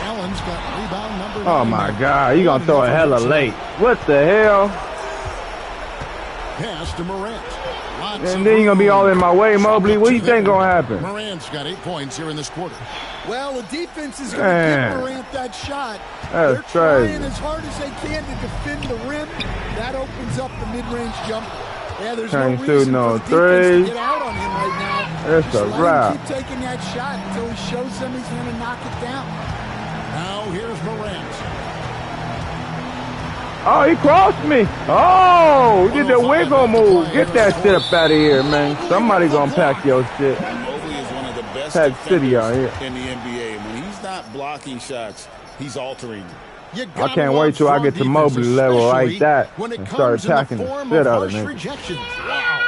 Allen's got rebound number 9. Oh, my God. You gonna throw it hella late. What the hell? Pass to Morant. And then you gonna be all in my way, Mobley. What do you think gonna happen? Morant's got 8 points here in this quarter. Well, the defense is going to give Morant that shot. That's They're crazy. trying as hard as they can to defend the rim. That opens up the mid-range jumper. Yeah, there's no reason for the defense to get out on him right now. It's Just a let wrap. him keep taking that shot until he shows them he's going to knock it down. Now here's Morant. Oh, he crossed me. Oh, he did the wiggle move. Get that shit up out of here, man. Somebody gonna pack your shit. Mobley is one of the best Pack City out here. in the NBA. When he's not blocking shots, he's altering them. I can't wait till I get to Mobley level like that and start attacking the shit out of me. Wow.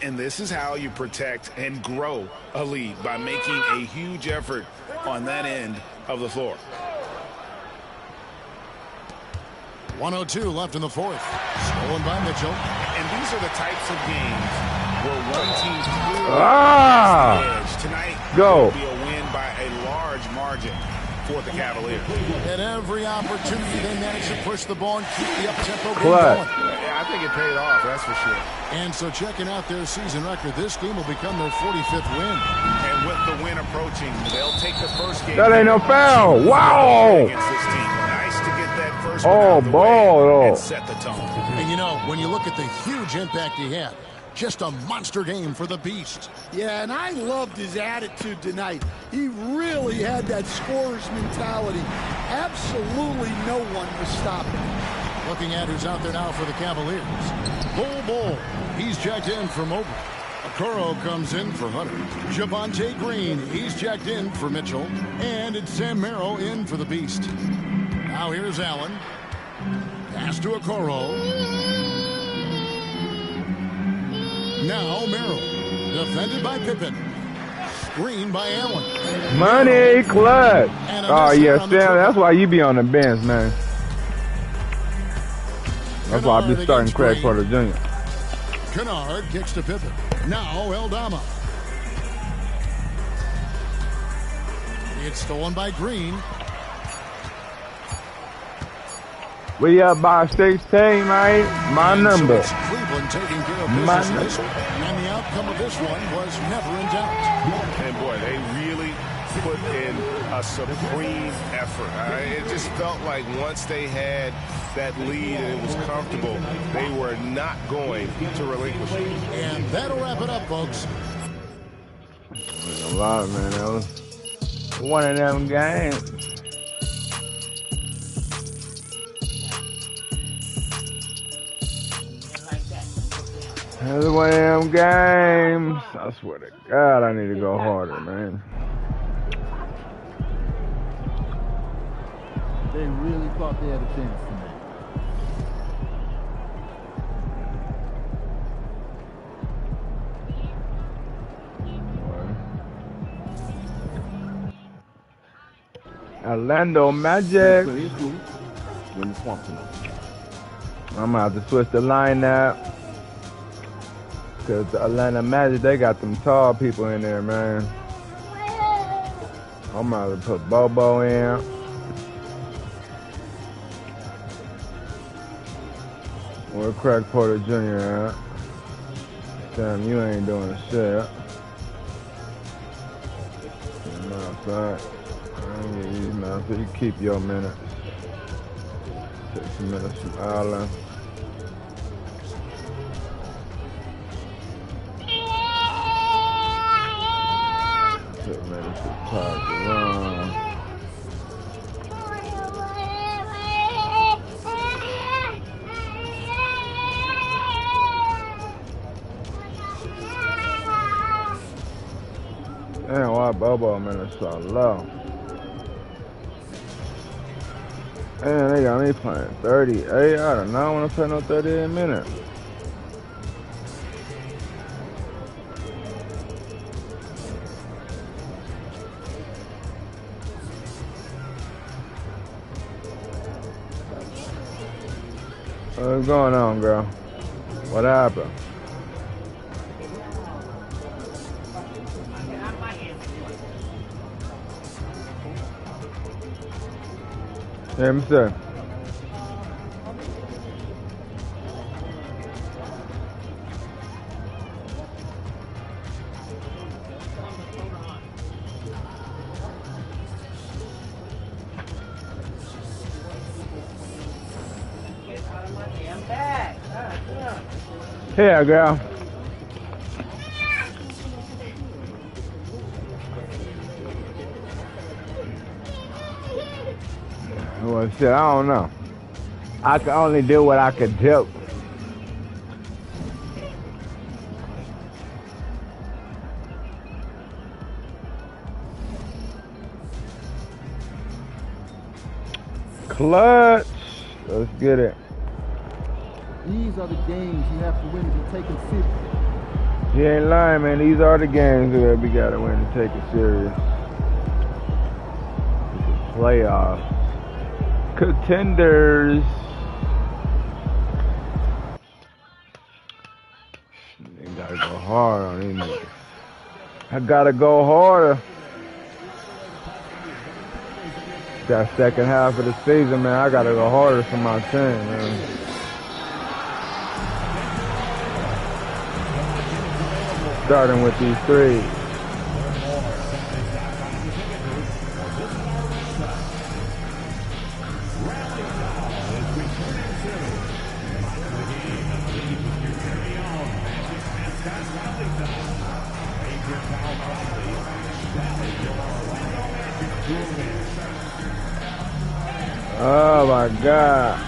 And this is how you protect and grow a lead, by making a huge effort on that end of the floor. 1:02 left in the fourth. Stolen by Mitchell. And these are the types of games where one team clearly edge. Tonight will be a win by a large margin for the Cavaliers. At every opportunity, they managed to push the ball and keep the up-tempo game What? going. Yeah, I think it paid off, that's for sure. And so checking out their season record, this game will become their 45th win. And with the win approaching, they'll take the first game. That ain't no foul. Wow. Against this team. Nice to get that first Oh, one out of the way ball. and set the tone. And you know, when you look at the huge impact he had, Just a monster game for the Beast. Yeah, and I loved his attitude tonight. He really had that scorer's mentality. Absolutely no one was stopping him. Looking at who's out there now for the Cavaliers. Bull. He's checked in for Mobley. Okoro comes in for Hunter. Javonte Green, he's checked in for Mitchell. And it's Sam Merrill in for the Beast. Now here's Allen. Pass to Okoro. Now Merrill. Defended by Pippen. Screen by Allen. Money clutch. Oh, yeah, Sam, that's why you be on the bench, man. That's why I be starting Craig Porter Jr. Kennard kicks to Pippen. Now Eldama. It's stolen by Green. We up by 16, man. My number. Cleveland taking care of business. And the outcome of this one was never in doubt. And boy, they really put in a supreme effort. It just felt like once they had that lead and it was comfortable, they were not going to relinquish it. And that'll wrap it up, folks. A lot, man. That was one of them games. That was one of them games. I swear to God, I need to go harder, man. They really thought they had a chance tonight. Orlando Magic. When the swamp tonight. I'm gonna have to switch the lineup. Because the Atlanta Magic, they got them tall people in there, man. I'm gonna put Bobo in. Where Craig Porter Jr. at? Damn, you ain't doing shit. Matter of fact, I ain't get these minutes, so you keep your minutes. Take some minutes from Allen. Take minutes from Todd Jerome. Damn, why Bobo minutes so low? Man, they got me playing 38. I do not want to play no 38 minutes. What's going on, girl? What happened? Hey, mister. Here, girl. Well, shit, I don't know. I can only do what I could do. Clutch. Let's get it. These are the games you have to win to be taken serious. You ain't lying, man. These are the games that we gotta win to take it serious. It's a playoff. Contenders. You gotta go hard on these niggas. I gotta go harder. That second half of the season, man, I gotta go harder for my team, man. Starting with these threes. Oh my God.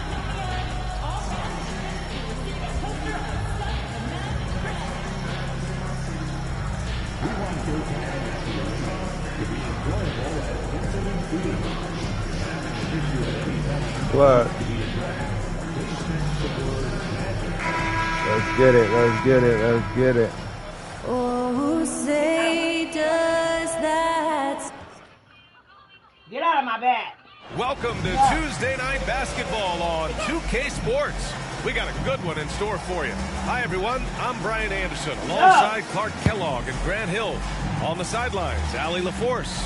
What? Let's get it, let's get it, let's get it. Oh, say does that. Get out of my bag. Welcome to Tuesday Night Basketball on 2K Sports. We got a good one in store for you. Hi, everyone. I'm Brian Anderson, alongside Clark Kellogg and Grant Hill. On the sidelines, Allie LaForce.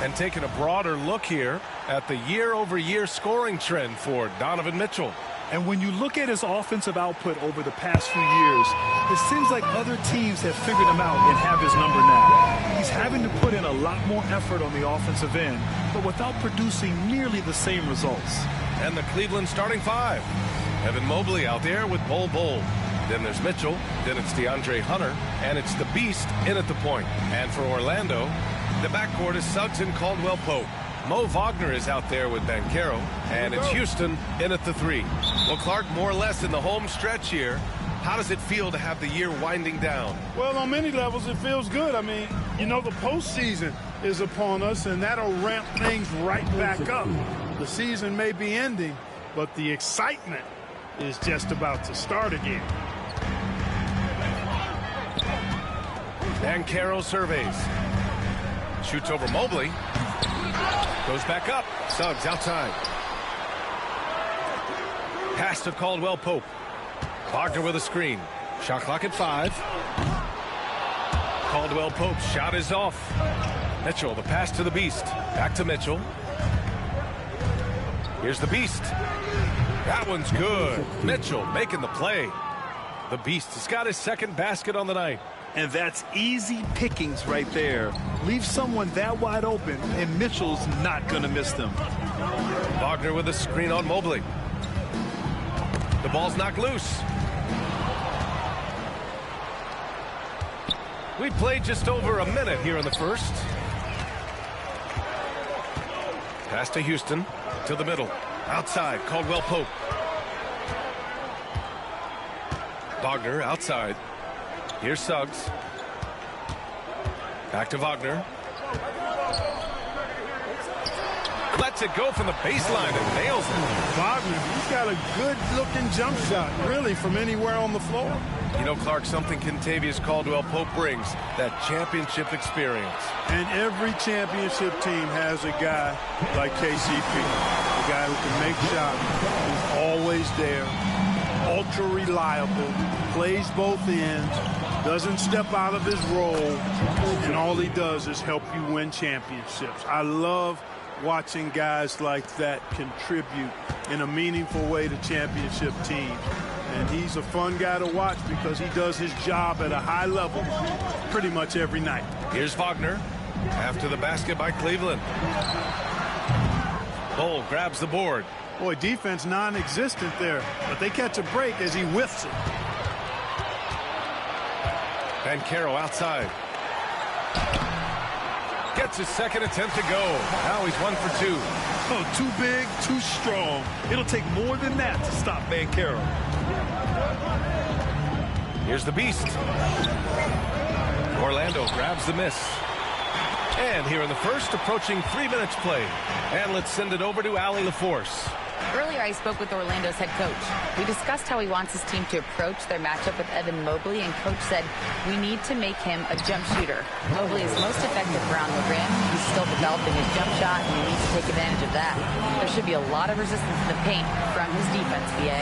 And taking a broader look here at the year-over-year scoring trend for Donovan Mitchell. And when you look at his offensive output over the past few years, it seems like other teams have figured him out and have his number now. He's having to put in a lot more effort on the offensive end, but without producing nearly the same results. And the Cleveland starting five. Evan Mobley out there with Bol Bol. Then there's Mitchell. Then it's DeAndre Hunter. And it's the Beast in at the point. And for Orlando, the backcourt is Suggs and Caldwell Pope. Mo Wagner is out there with Banchero, and it's Houston in at the three. Well, Clark, more or less in the home stretch here. How does it feel to have the year winding down? Well, on many levels, it feels good. I mean, you know, the postseason is upon us, and that'll ramp things right back up. The season may be ending, but the excitement is just about to start again. Banchero surveys. Shoots over Mobley. Goes back up. Suggs outside. Pass to Caldwell Pope. Wagner with a screen. Shot clock at 5. Caldwell Pope's shot is off. Mitchell, the pass to the Beast. Back to Mitchell. Here's the Beast. That one's good. Mitchell making the play. The Beast has got his second basket on the night. And that's easy pickings right there. Leave someone that wide open, and Mitchell's not going to miss them. Wagner with a screen on Mobley. The ball's knocked loose. We played just over a minute here in the first. Pass to Houston, to the middle. Outside, Caldwell Pope. Wagner outside. Here's Suggs. Back to Wagner. Lets it go from the baseline and nails it. Wagner, he's got a good-looking jump shot, really, from anywhere on the floor. You know, Clark, something Kentavious Caldwell-Pope brings, that championship experience. And every championship team has a guy like KCP, a guy who can make shots, who's always there, ultra reliable, plays both ends, doesn't step out of his role, and all he does is help you win championships. I love watching guys like that contribute in a meaningful way to championship teams. And he's a fun guy to watch because he does his job at a high level pretty much every night. Here's Wagner after the basket by Cleveland. Bol grabs the board. Boy, defense non-existent there, but they catch a break as he whiffs it. Banchero outside. Gets his second attempt to go. Now he's 1 for 2. Oh, too big, too strong. It'll take more than that to stop Banchero. Here's the Beast. Orlando grabs the miss. And here in the first, approaching 3 minutes played. And let's send it over to Allie LaForce. Earlier, I spoke with Orlando's head coach. We discussed how he wants his team to approach their matchup with Evan Mobley, and coach said, we need to make him a jump shooter. Mobley is most effective around the rim. He's still developing his jump shot, and he needs to take advantage of that. There should be a lot of resistance in the paint from his defense, BA.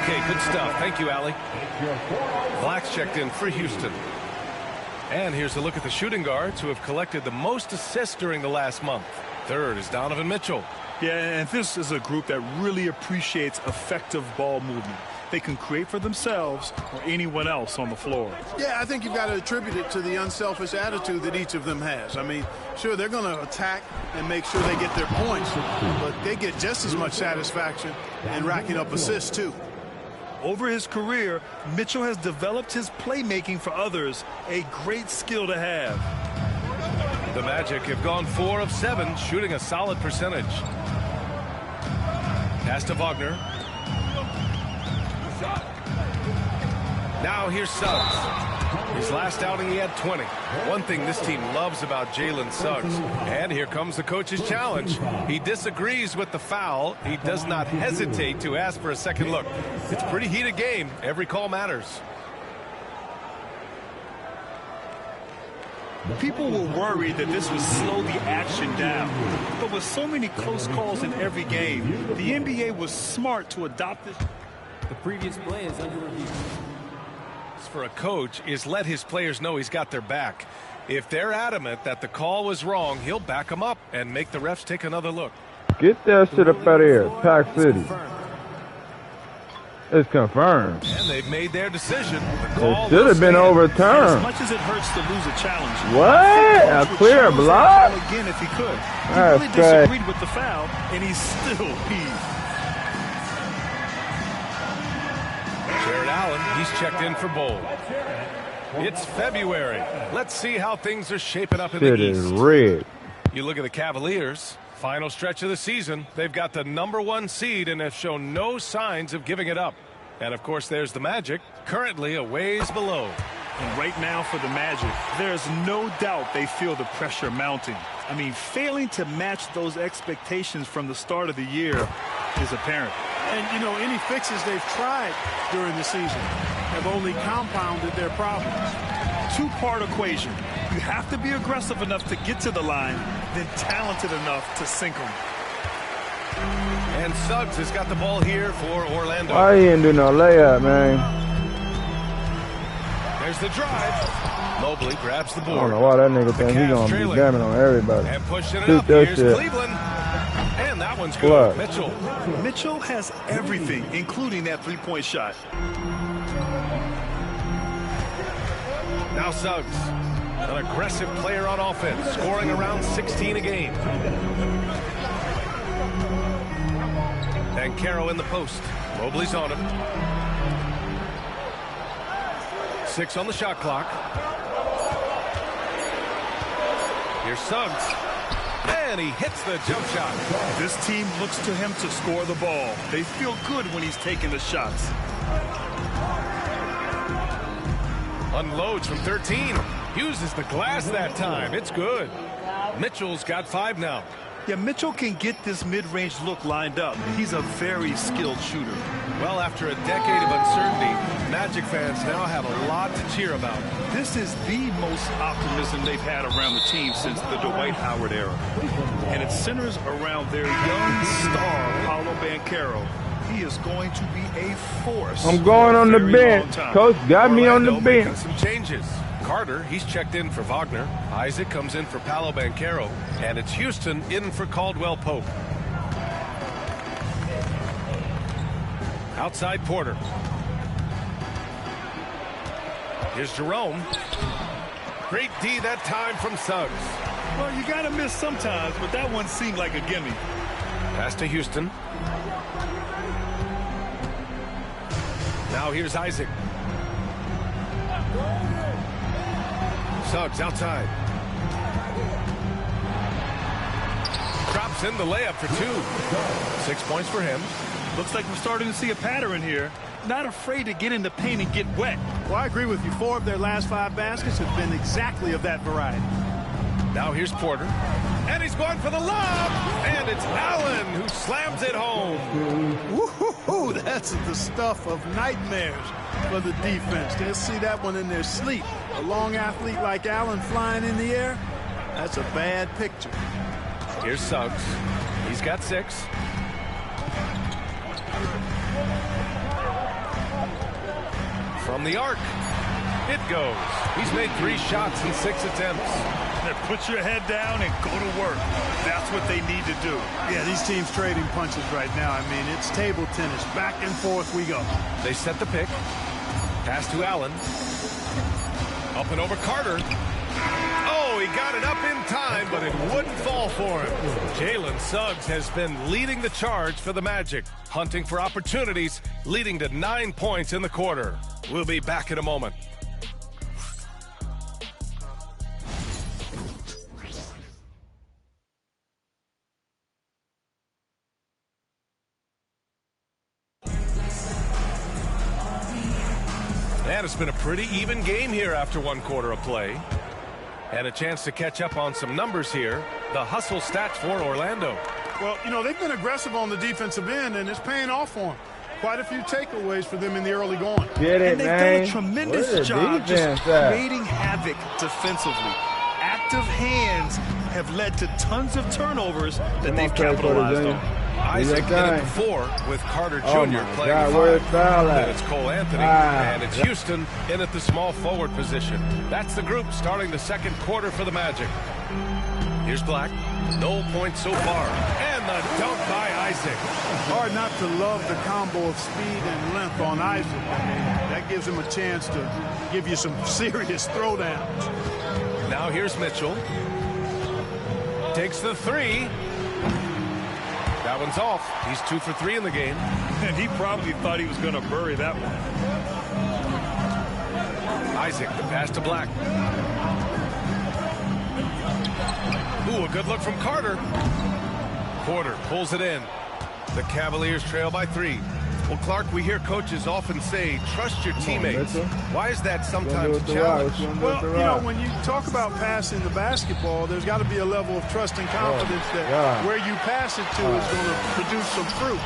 Okay, good stuff. Thank you, Allie. Black's checked in for Houston. And here's a look at the shooting guards who have collected the most assists during the last month. Third is Donovan Mitchell. Yeah, and this is a group that really appreciates effective ball movement. They can create for themselves or anyone else on the floor. Yeah, I think you've got to attribute it to the unselfish attitude that each of them has. I mean, sure, they're going to attack and make sure they get their points, but they get just as much satisfaction in racking up assists, too. over his career, Mitchell has developed his playmaking for others, a great skill to have. The Magic have gone 4 of 7, shooting a solid percentage. Pass to Wagner. Now here's Suggs. His last outing, he had 20. One thing this team loves about Jalen Suggs, and here comes the coach's challenge. He disagrees with the foul. He does not hesitate to ask for a second look. It's a pretty heated game. Every call matters. People were worried that this would slow the action down. But with so many close calls in every game, the NBA was smart to adopt this. The previous play is under review. For a coach is let his players know he's got their back. If they're adamant that the call was wrong, he'll back them up and make the refs take another look. Get that shit up out of here, Pack City. It's confirmed. And they've made their decision. It should have been overturned. As much as it hurts to lose a challenge. What? A clear block? Again, if he could. He That's really great. disagreed with the foul, and he's still peeved. Jared Allen, he's checked in for Bowl. It's February. Let's see how things are shaping up in the Shit East. is rigged. You look at the Cavaliers, final stretch of the season. They've got the #1 seed and have shown no signs of giving it up. And, of course, there's the Magic, currently a ways below. And right now for the Magic, there's no doubt they feel the pressure mounting. I mean, failing to match those expectations from the start of the year is apparent. And, you know, any fixes they've tried during the season have only compounded their problems. Two-part equation. You have to be aggressive enough to get to the line, then talented enough to sink them. And Suggs has got the ball here for Orlando. Why he didn't do no layup, man? There's the drive. Mobley grabs the I board. don't know why that nigga think he gonna be jamming on everybody. Shoot that Here's shit. Cleveland. And that one's good. Blood. Mitchell. Mitchell has everything, including that three-point shot. Now Suggs, an aggressive player on offense, scoring around 16 a game. And Caro in the post. Mobley's on him. 6 on the shot clock. Here's Suggs. And he hits the jump shot. This team looks to him to score the ball. They feel good when he's taking the shots. Unloads from 13. Uses the glass that time. It's good. Mitchell's got 5 now. Yeah, Mitchell can get this mid-range look lined up. He's a very skilled shooter. Well, after a decade of uncertainty, Magic fans now have a lot to cheer about. This is the most optimism they've had around the team since the Dwight Howard era. And it centers around their young star, Paolo Banchero. He is going to be a force. I'm going on the bench. Coach got me on the Orlando bench. making some changes. Carter, he's checked in for Wagner. Isaac comes in for Paolo Banchero. And it's Houston in for Caldwell Pope. Outside Porter. Here's Jerome. Great D that time from Suggs. Well, you got to miss sometimes, but that one seemed like a gimme. Pass to Houston. Now here's Isaac. Suggs outside. Drops in the layup for 2. 6 points for him. Looks like we're starting to see a pattern here. Not afraid to get in the paint and get wet. Well, I agree with you. 4 of their last 5 baskets have been exactly of that variety. Now here's Porter. And he's going for the lob. And it's Allen who slams it home. Woo-hoo-hoo, that's the stuff of nightmares for the defense. They'll see that one in their sleep. A long athlete like Allen flying in the air, that's a bad picture. Here's Suggs. He's got 6. From the arc. It goes. He's made 3 shots in 6 attempts. Put your head down and go to work. That's what they need to do. Yeah, these teams trading punches right now. I mean, it's table tennis. Back and forth we go. They set the pick. Pass to Allen. Up and over Carter. Oh, Oh, he got it up in time, but it wouldn't fall for him. Jalen Suggs has been leading the charge for the Magic, hunting for opportunities, leading to 9 points in the quarter. We'll be back in a moment. And it's been a pretty even game here after 1 quarter of play. And a chance to catch up on some numbers here. The hustle stats for Orlando. Well, you know, they've been aggressive on the defensive end, and it's paying off for them. Quite a few takeaways for them in the early going. Get it, and they've done a tremendous job just creating havoc defensively. Active hands have led to tons of turnovers that they've capitalized on. Isaac hit it before with Carter Jr. playing God, five. Foul then it's Cole Anthony, and it's Houston in at the small forward position. That's the group starting the 2nd quarter for the Magic. Here's Black. No points so far. And the dunk by Isaac. Hard not to love the combo of speed and length on Isaac. I mean, that gives him a chance to give you some serious throwdowns. Now here's Mitchell. Takes the 3. That one's off. He's 2 for 3 in the game. And he probably thought he was going to bury that one. Isaac, the pass to Black. Ooh, a good look from Carter. Porter pulls it in. The Cavaliers trail by 3. Well, Clark, we hear coaches often say, trust your teammates. Why is that sometimes a challenge? Well, you know, when you talk about passing the basketball, there's got to be a level of trust and confidence that where you pass it to is going to produce some fruit.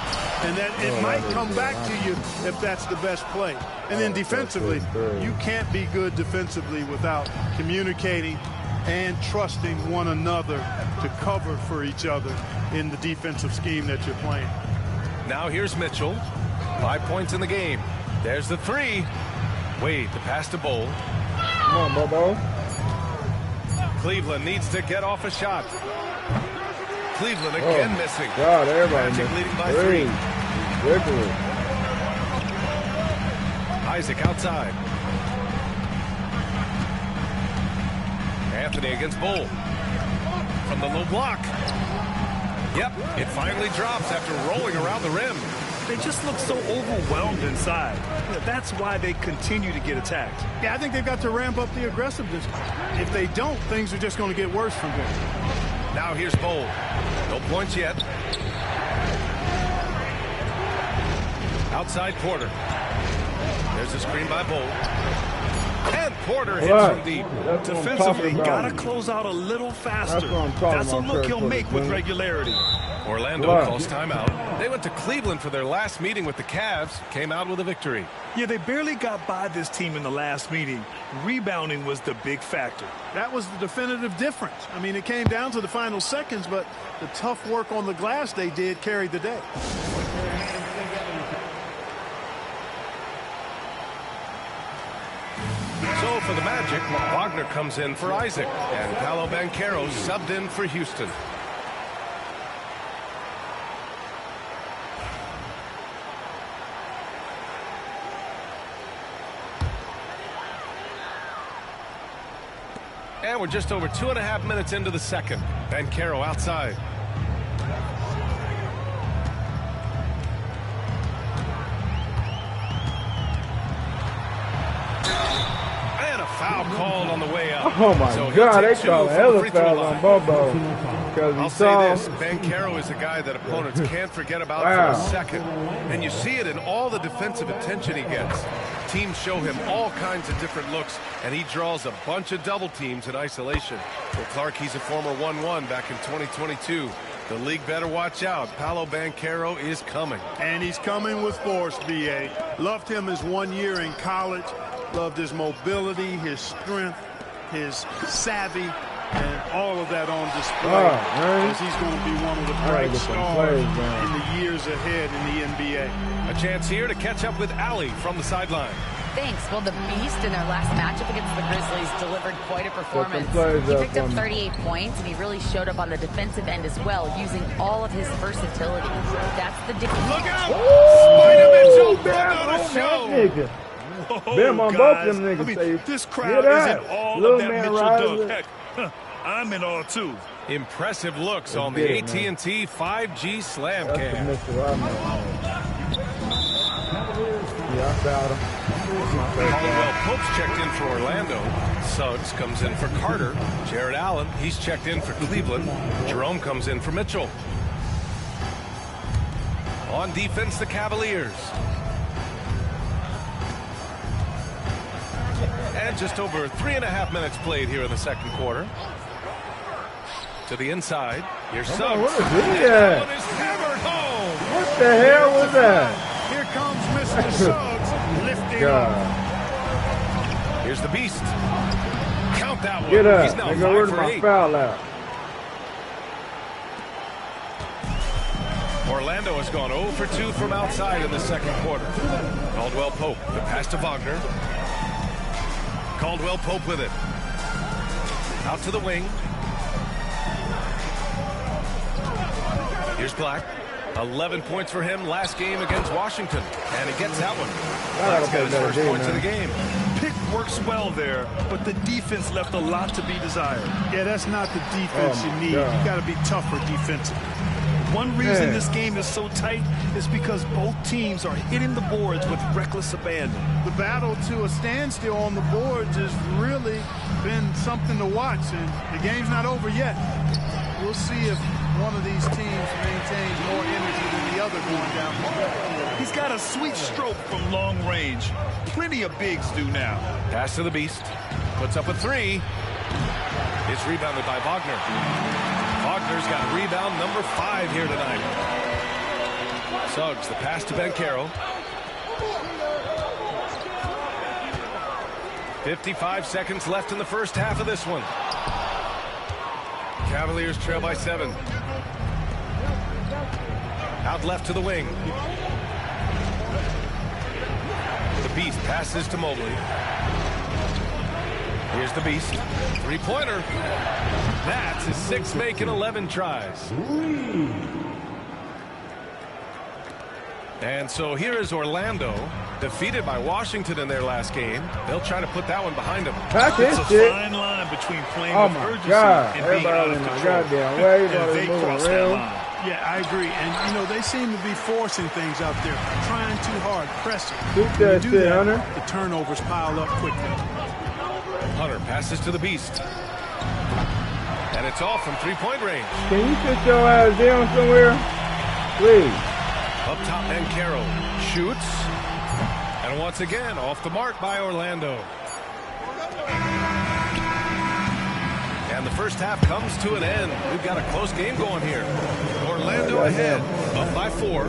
And that it might come back to you if that's the best play. And then defensively, you can't be good defensively without communicating and trusting one another to cover for each other in the defensive scheme that you're playing. Now here's Mitchell. 5 points in the game. There's the 3. Wade, the pass to Bowl. Come on, Bobo. Cleveland needs to get off a shot. Cleveland again missing. God, everybody Magic leading by 3. Ridiculous. Isaac outside. Anthony against Bowl. From the low block. Yep, it finally drops after rolling around the rim. They just look so overwhelmed inside. That's why they continue to get attacked. Yeah, I think they've got to ramp up the aggressiveness. If they don't, things are just going to get worse from here. Now here's Bowl. No points yet. Outside Porter. There's a screen by Bowl. And Porter hits from deep. Defensively, gotta close out a little faster. That's a look he'll make with regularity. Orlando calls timeout. They went to Cleveland for their last meeting with the Cavs. Came out with a victory. Yeah, they barely got by this team in the last meeting. Rebounding was the big factor. That was the definitive difference. I mean, it came down to the final seconds, but the tough work on the glass they did carried the day. So for the Magic, Wagner comes in for Isaac, and Paolo Banchero subbed in for Houston. And we're just over 2.5 minutes into the second. Banchero outside. Foul called on the way up. Oh my God, they called hella foul on Bobo. I'll say this, Banchero is a guy that opponents can't forget about for a second. And you see it in all the defensive attention he gets. Teams show him all kinds of different looks, and he draws a bunch of double teams in isolation. Well, Clark, he's a former 1-1 back in 2022. The league better watch out. Paolo Banchero is coming. And he's coming with force, B.A. Loved him his 1 year in college. Loved his mobility, his strength, his savvy, and all of that on display. Because he's going to be one of the bright stars in the years ahead in the NBA. A chance here to catch up with Allie from the sideline. Thanks. Well, the Beast in their last matchup against the Grizzlies delivered quite a performance. He picked up 38 points, and he really showed up on the defensive end as well, using all of his versatility. That's the difference. Look out! Spider Mitchell put on a show. Bam on both them niggas. I mean, this crowd isn't all of that Mitchell dunk. Heck, I'm in awe, too. Impressive looks on the AT&T 5G Slam Cam. Yeah, I fouled him. Caldwell Pope's checked in for Orlando. Suggs comes in for Carter. Jared Allen, he's checked in for Cleveland. Jerome comes in for Mitchell. On defense, the Cavaliers. And just over 3.5 minutes played here in the second quarter. To the inside. Here's Suggs. What is that? Is hammered home. What the hell was that? Here comes Mr. Suggs lifting up. Here's the Beast. Count that one. Get up. He's now Nigga, 5 where's for my 8. foul out? Orlando has gone 0 for 2 from outside in the second quarter. Caldwell Pope, the pass to Wagner. Caldwell Pope with it. Out to the wing. Here's Black. 11 points for him last game against Washington. And he gets that one. Black's got his first points of the game. Pick works well there, but the defense left a lot to be desired. Yeah, that's not the defense you need. You got to be tougher defensively. One reason this game is so tight is because both teams are hitting the boards with reckless abandon. The battle to a standstill on the boards has really been something to watch, and the game's not over yet. We'll see if one of these teams maintains more energy than the other going down the stretch. He's got a sweet stroke from long range. Plenty of bigs do now. Pass to the Beast. Puts up a 3. It's rebounded by Wagner. Wagner's got rebound number 5 here tonight. Suggs, the pass to Banchero. 55 seconds left in the first half of this one. Cavaliers trail by 7. Out left to the wing. The Beast passes to Mobley. Here's the Beast. 3-pointer. That's his 6th make in 11 tries. And so here is Orlando, defeated by Washington in their last game. They'll try to put that one behind them. It's a fine line between playing with urgency and being out of control. And they cross that line. Yeah, I agree. And, you know, they seem to be forcing things out there, trying too hard, pressing. Shoot that shit, Hunter. The turnovers pile up quickly. Hunter passes to the Beast. And it's off from 3-point range. Can you sit your ass down somewhere? Please. Up top, Banchero shoots. And once again, off the mark by Orlando. And the first half comes to an end. We've got a close game going here. Orlando ahead, up by 4.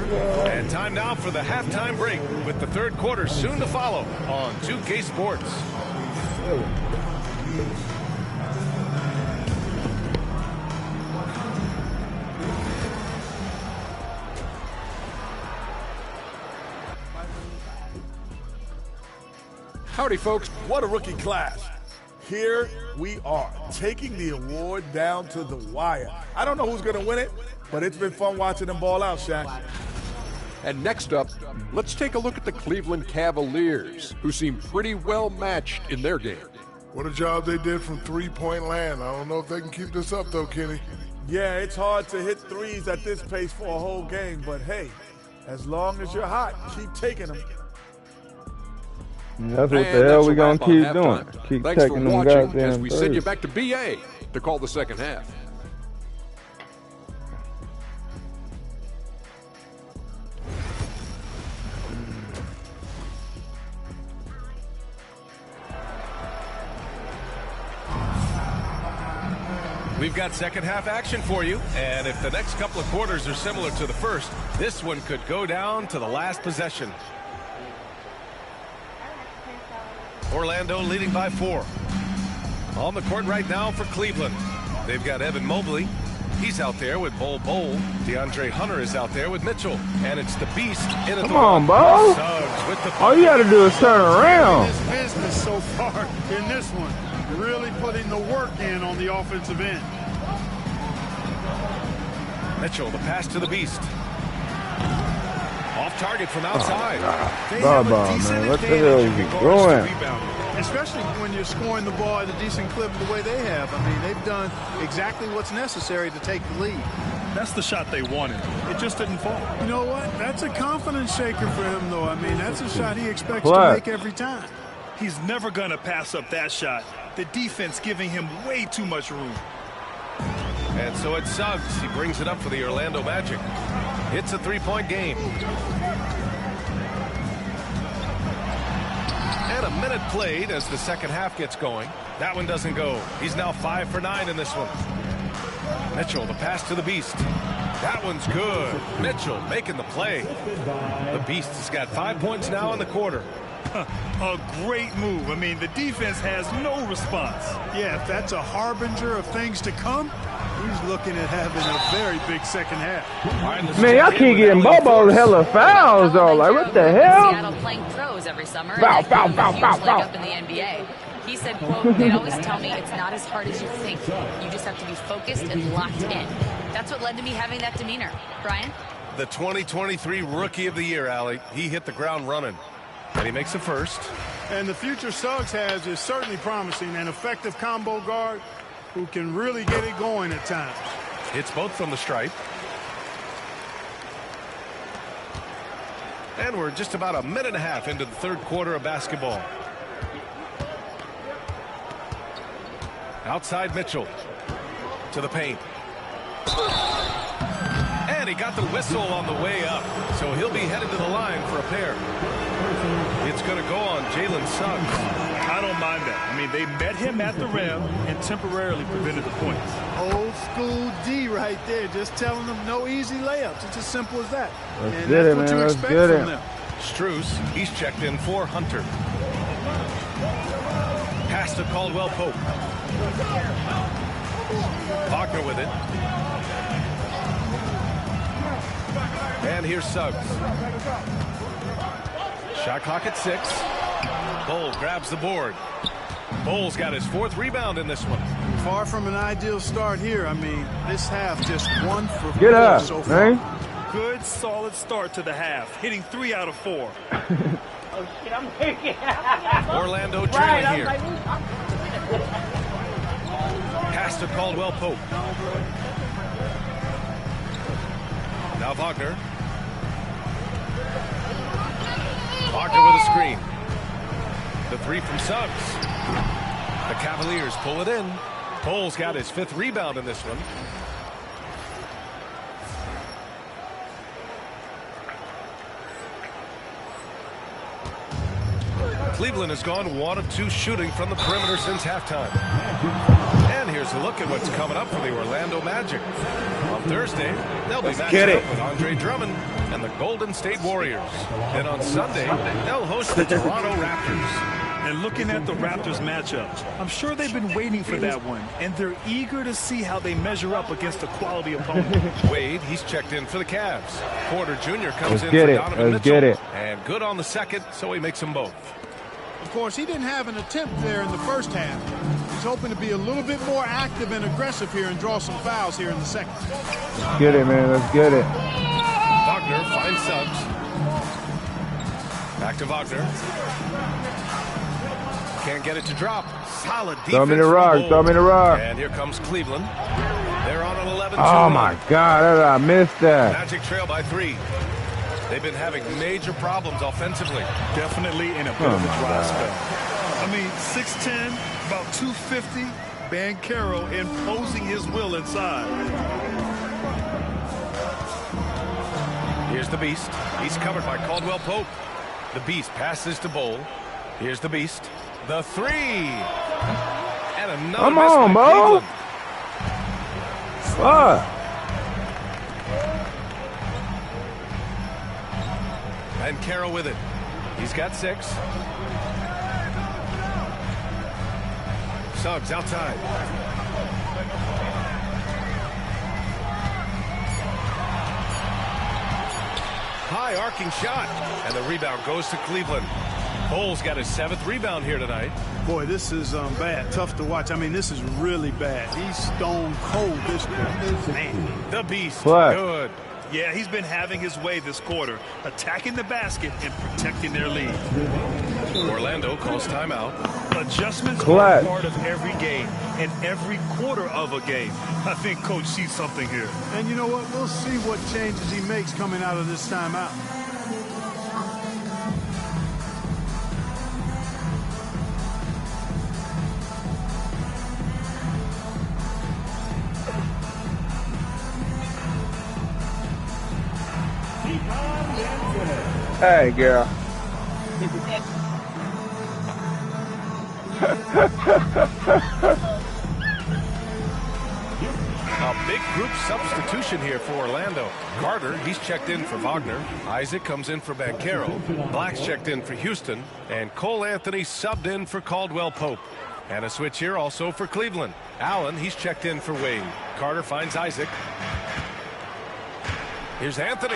And time now for the halftime break with the third quarter soon to follow on 2K Sports. Howdy, folks. What a rookie class. Here we are, taking the award down to the wire. I don't know who's going to win it, but it's been fun watching them ball out, Shaq. And next up, let's take a look at the Cleveland Cavaliers, who seem pretty well matched in their game. What a job they did from three-point land. I don't know if they can keep this up, though, Kenny. Yeah, it's hard to hit threes at this pace for a whole game, but hey, as long as you're hot, keep taking them. That's what the hell we gonna keep doing. Keep Thanks taking for them watching goddamn as we send you threes. back to BA to call the second half. We've got second half action for you, and if the next couple of quarters are similar to the first, this one could go down to the last possession. Orlando leading by 4. On the court right now for Cleveland. They've got Evan Mobley. He's out there with Bol Bol. DeAndre Hunter is out there with Mitchell. And it's the Beast in a Come on, Bo. All you got to do is turn around. This business so far in this one, really putting the work in on the offensive end. Mitchell, the pass to the Beast. Off target from outside. Bye-bye, man. What the hell are you doing? especially when you're scoring the ball at a decent clip the way they have. I mean, they've done exactly what's necessary to take the lead. That's the shot they wanted. It just didn't fall. You know what? That's a confidence shaker for him, though. I mean, that's a shot he expects to make every time. He's never going to pass up that shot. The defense giving him way too much room. And so it's Suggs. He brings it up for the Orlando Magic. It's a three-point game. And a minute played as the second half gets going. That one doesn't go. He's now 5 for 9 in this one. Mitchell, the pass to the Beast. That one's good. Mitchell making the play. The Beast has got 5 points now in the quarter. A great move. I mean, the defense has no response. Yeah, if that's a harbinger of things to come, he's looking at having a very big second half. Man, y'all keep getting Bobo's hella fouls, though. Like, what the hell? Seattle playing pros every summer. Foul. Up in the NBA. He said, quote, "They'd always tell me it's not as hard as you think. You just have to be focused and locked in." That's what led to me having that demeanor. Brian? The 2023 Rookie of the Year, Allie. He hit the ground running. And he makes the first. And the future Suggs has is certainly promising. An effective combo guard who can really get it going at times. Hits both from the stripe. And we're just about a minute and a half into the third quarter of basketball. Outside Mitchell. To the paint. And he got the whistle on the way up. So he'll be headed to the line for a pair. It's going to go on Jalen Suggs. I don't mind that. I mean, they met him at the rim and temporarily prevented the points. Old school D right there. Just telling them no easy layups. It's as simple as that. Let's get it, man. Let's get it. Strus, he's checked in for Hunter. Pass to Caldwell Pope. Wagner with it. And here's Suggs. Shot clock at 6. Bol grabs the board. Bol's got his 4th rebound in this one. Far from an ideal start here. I mean, this half just 1 for 4 Get up, so far. man. Good, solid start to the half, hitting 3 out of 4. Oh, shit, I'm thinking. Orlando trailing here. Pass to Caldwell Pope. Now Wagner. Wagner with a screen. The 3 from Suggs. The Cavaliers pull it in. Bol's got his 5th rebound in this one. Cleveland has gone 1 of 2 shooting from the perimeter since halftime. And here's a look at what's coming up for the Orlando Magic. On Thursday, they'll be matching up with Andre Drummond and the Golden State Warriors. And on Sunday, they'll host the Toronto Raptors. And looking at the Raptors matchup, I'm sure they've been waiting for that one, and they're eager to see how they measure up against a quality opponent. Wade, he's checked in for the Cavs. Porter Jr. comes in for Donovan Mitchell. Get it. And good on the second, so he makes them both. Of course, he didn't have an attempt there in the first half. He's hoping to be a little bit more active and aggressive here and draw some fouls here in the second. Let's get it, man. Let's get it. Wagner finds Suggs. Back to Wagner. Can't get it to drop. Solid defense. Throw me the rock. Throw me the rock. And here comes Cleveland. They're on an 11-2. Oh, my God. I missed that. Magic trail by 3. They've been having major problems offensively. Definitely in a bit of a dry spell. I mean, 6'10", about 250. Banchero imposing his will inside. Here's the Beast. He's covered by Caldwell Pope. The Beast passes to Bol. Here's the Beast. The 3. And another Come on, Bo. Fuck. And Banchero with it. He's got 6. Suggs outside. High arcing shot. And the rebound goes to Cleveland. Bol's got his 7th rebound here tonight. Boy, this is bad. Tough to watch. I mean, this is really bad. He's stone cold this quarter. Man. The Beast. What? Good. Yeah, he's been having his way this quarter, attacking the basket and protecting their lead. Orlando calls timeout. Adjustments Clutch. are part of every game and every quarter of a game. I think Coach sees something here. And you know what? We'll see what changes he makes coming out of this timeout. Hey, girl. A big group substitution here for Orlando. Carter, he's checked in for Wagner. Isaac comes in for Banchero. Black's checked in for Houston. And Cole Anthony subbed in for Caldwell Pope. And a switch here also for Cleveland. Allen, he's checked in for Wade. Carter finds Isaac. Here's Anthony.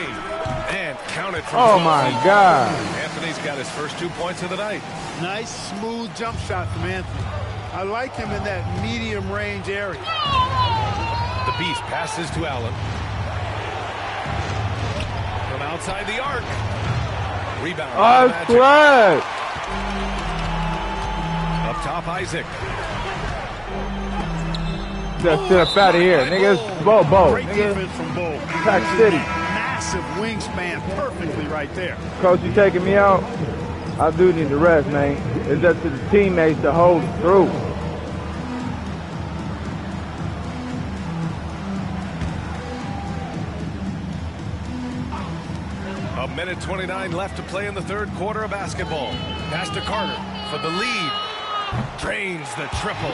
And counted from 12 my feet. God. Anthony's got his first 2 points of the night. Nice, smooth jump shot from Anthony. I like him in that medium range area. The Beast passes to Allen. From outside the arc. Rebound. Oh, clutch. Up top, Isaac. Just get up out of here, niggas. Bo, Great nigga. defense from Bo. Pack City. Massive wingspan, perfectly right there. Coach, you taking me out? I do need the rest, man. It's up to the teammates to hold it through. A minute 29 left to play in the third quarter of basketball. Pass to Carter for the lead. Drains the triple.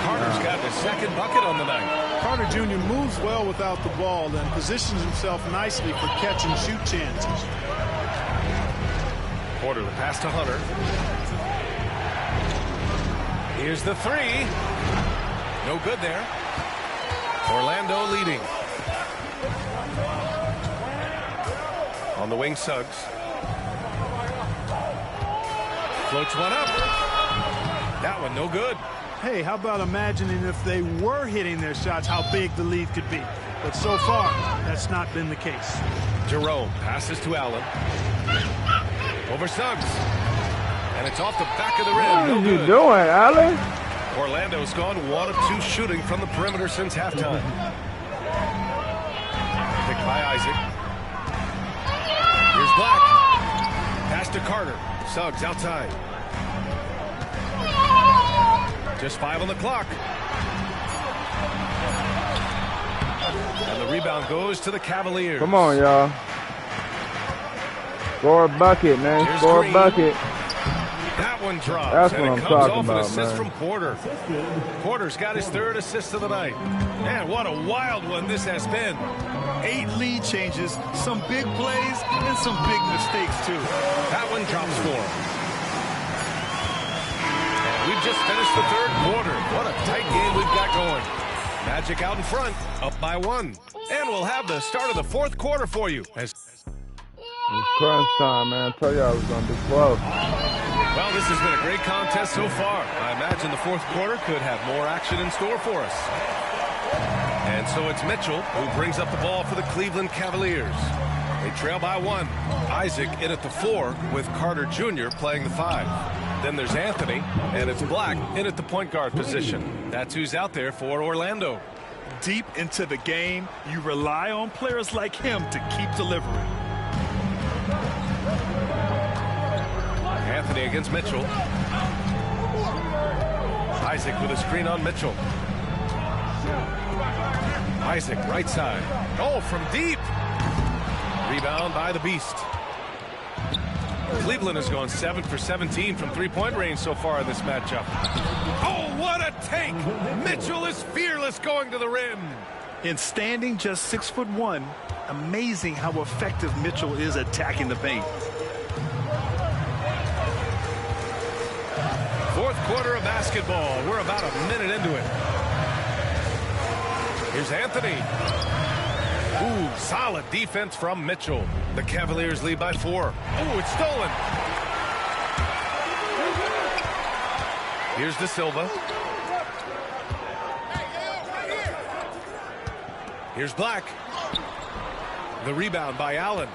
Carter's got his second bucket on the night. Carter Jr. moves well without the ball and positions himself nicely for catch and shoot chances. Porter the pass to Hunter. Here's the three. No good there. Orlando leading. On the wing, Suggs. Floats one up. That one no good. Hey, how about imagining if they were hitting their shots, how big the lead could be. But so far, that's not been the case. Jerome passes to Allen. Over Suggs. And it's off the back of the rim. What No are you good. doing, Allen? Orlando's gone 1 of 2 shooting from the perimeter since halftime. Picked by Isaac. Here's Black. Pass to Carter. Suggs outside. Just 5 on the clock. And the rebound goes to the Cavaliers. Come on, y'all. Score a bucket, man. Here's Score Green. a bucket. That one drops. That's and what it I'm comes talking off about, an assist man. from Porter. Porter's got his third assist of the night. Man, what a wild one this has been. 8 lead changes, some big plays, and some big mistakes, too. That one drops for him. And we've just finished the third quarter. What a tight game we've got going. Magic out in front, up by 1. And we'll have the start of the fourth quarter for you. It's crunch time, man. I told y'all I was going to be close. Well, this has been a great contest so far. I imagine the fourth quarter could have more action in store for us. And so it's Mitchell who brings up the ball for the Cleveland Cavaliers. They trail by 1. Isaac in at the 4 with Carter Jr. playing the 5. Then there's Anthony, and it's Black in at the point guard position. That's who's out there for Orlando. Deep into the game, you rely on players like him to keep delivering. Anthony against Mitchell. Isaac with a screen on Mitchell. Isaac, right side. Oh, from deep. Rebound by the Beast. Cleveland has gone 7 for 17 from three-point range so far in this matchup. Oh, what a take! Mitchell is fearless going to the rim. In standing just 6'1", amazing how effective Mitchell is attacking the paint. Fourth quarter of basketball. We're about a minute into it. Here's Anthony. Ooh, solid defense from Mitchell. The Cavaliers lead by 4. Ooh, it's stolen. Here's De Silva. Here's Black. The rebound by Allen.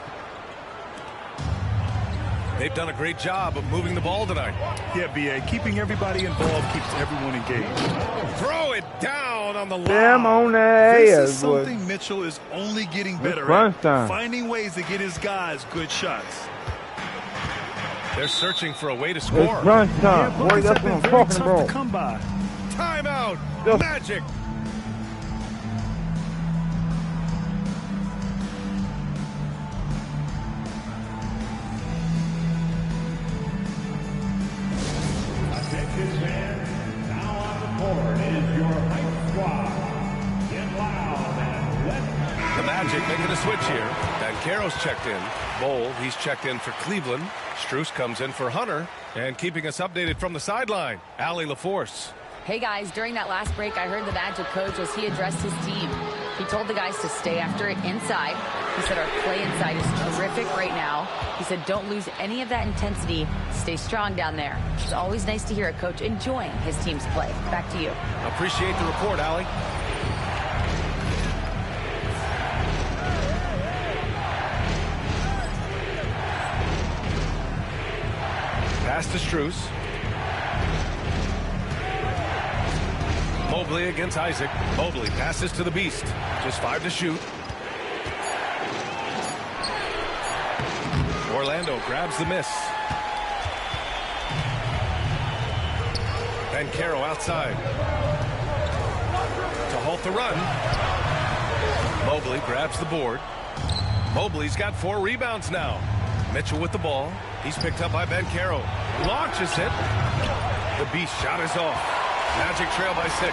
They've done a great job of moving the ball tonight. Yeah, B.A. Keeping everybody involved keeps everyone engaged. Throw it down on the line. Damn on that This ass, is something Mitchell is only getting better crunch at. time. Finding ways to get his guys good shots. They're searching for a way to score. It's crunch time. Yeah, Boy, buckets that's have what been I'm very talking tough about. to come by. Timeout. Yes. Magic. Attention fans, now on the court is your hype squad. Get loud and let's The Magic making a switch here. Banchero's checked in. Bowl, he's checked in for Cleveland. Strus comes in for Hunter. And keeping us updated from the sideline, Allie LaForce. Hey guys, during that last break, I heard the Magic coach as he addressed his team. He told the guys to stay after it inside. He said our play inside is terrific right now. He said don't lose any of that intensity. Stay strong down there. It's always nice to hear a coach enjoying his team's play. Back to you. Appreciate the report, Allie. Pass to Strus. Mobley against Isaac. Mobley passes to the Beast. Just 5 to shoot. Orlando grabs the miss. Banchero outside. To halt the run. Mobley grabs the board. Mobley's got 4 rebounds now. Mitchell with the ball. He's picked up by Banchero. Launches it. The Beast shot is off. Magic trail by 6.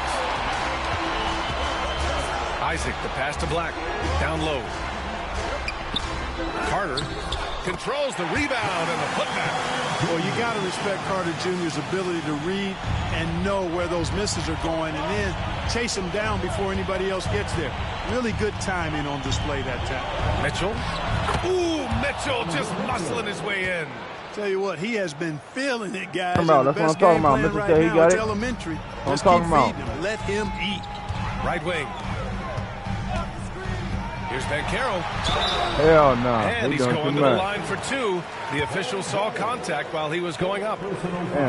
Isaac, the pass to Black. Down low. Carter controls the rebound and the putback. Well, you got to respect Carter Jr.'s ability to read and know where those misses are going and then chase them down before anybody else gets there. Really good timing on display that time. Mitchell. Ooh, Mitchell just muscling his way in. Tell you what, he has been feeling it, guys. That's what I'm talking about. Mitchell said he got it. Elementary. I'm talking about. Let him eat. Right wing. Here's Banchero. Hell no. And he's going to the line for 2. The official saw contact while he was going up. Man,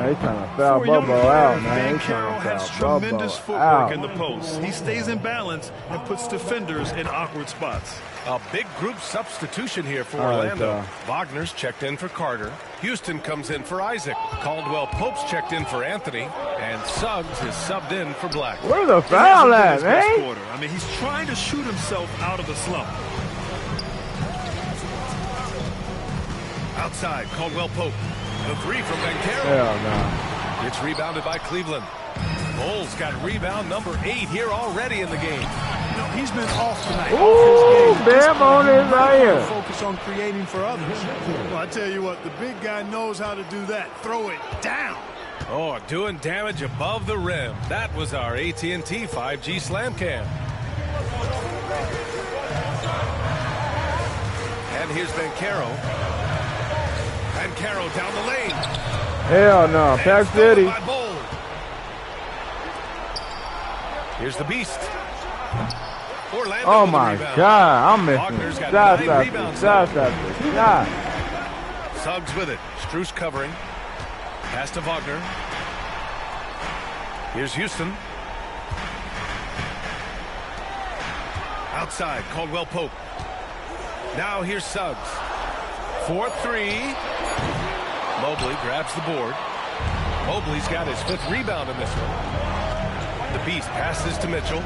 they trying to foul Bubba out, man. Banchero has tremendous footwork in the post. He stays in balance and puts defenders in awkward spots. A big group substitution here for Orlando. Wagner's checked in for Carter. Houston comes in for Isaac. Caldwell Pope's checked in for Anthony. And Suggs is subbed in for Black. Where's the foul at, man? I mean, he's trying to shoot himself out of the slump. Outside, Caldwell Pope. The 3 from Banchero. Hell no. It's rebounded by Cleveland. Bulls got rebound number 8 here already in the game. No, he's been off tonight. Ooh, Bam on his right here. Focus on creating for others. Well, I tell you what, the big guy knows how to do that. Throw it down. Oh, doing damage above the rim. That was our AT&T 5G Slam Cam. And here's Banchero. Banchero down the lane. Hell no. Pack City. Here's the Beast. Orlando Oh my God, I'm missing. Wagner's got Shots 9 after rebounds. shots after shot. Suggs with it. Strus covering. Pass to Wagner. Here's Houston. Outside, Caldwell Pope. Now here's Suggs. 4-3. Mobley grabs the board. Mobley's got his 5th rebound in this one. The Beast passes to Mitchell.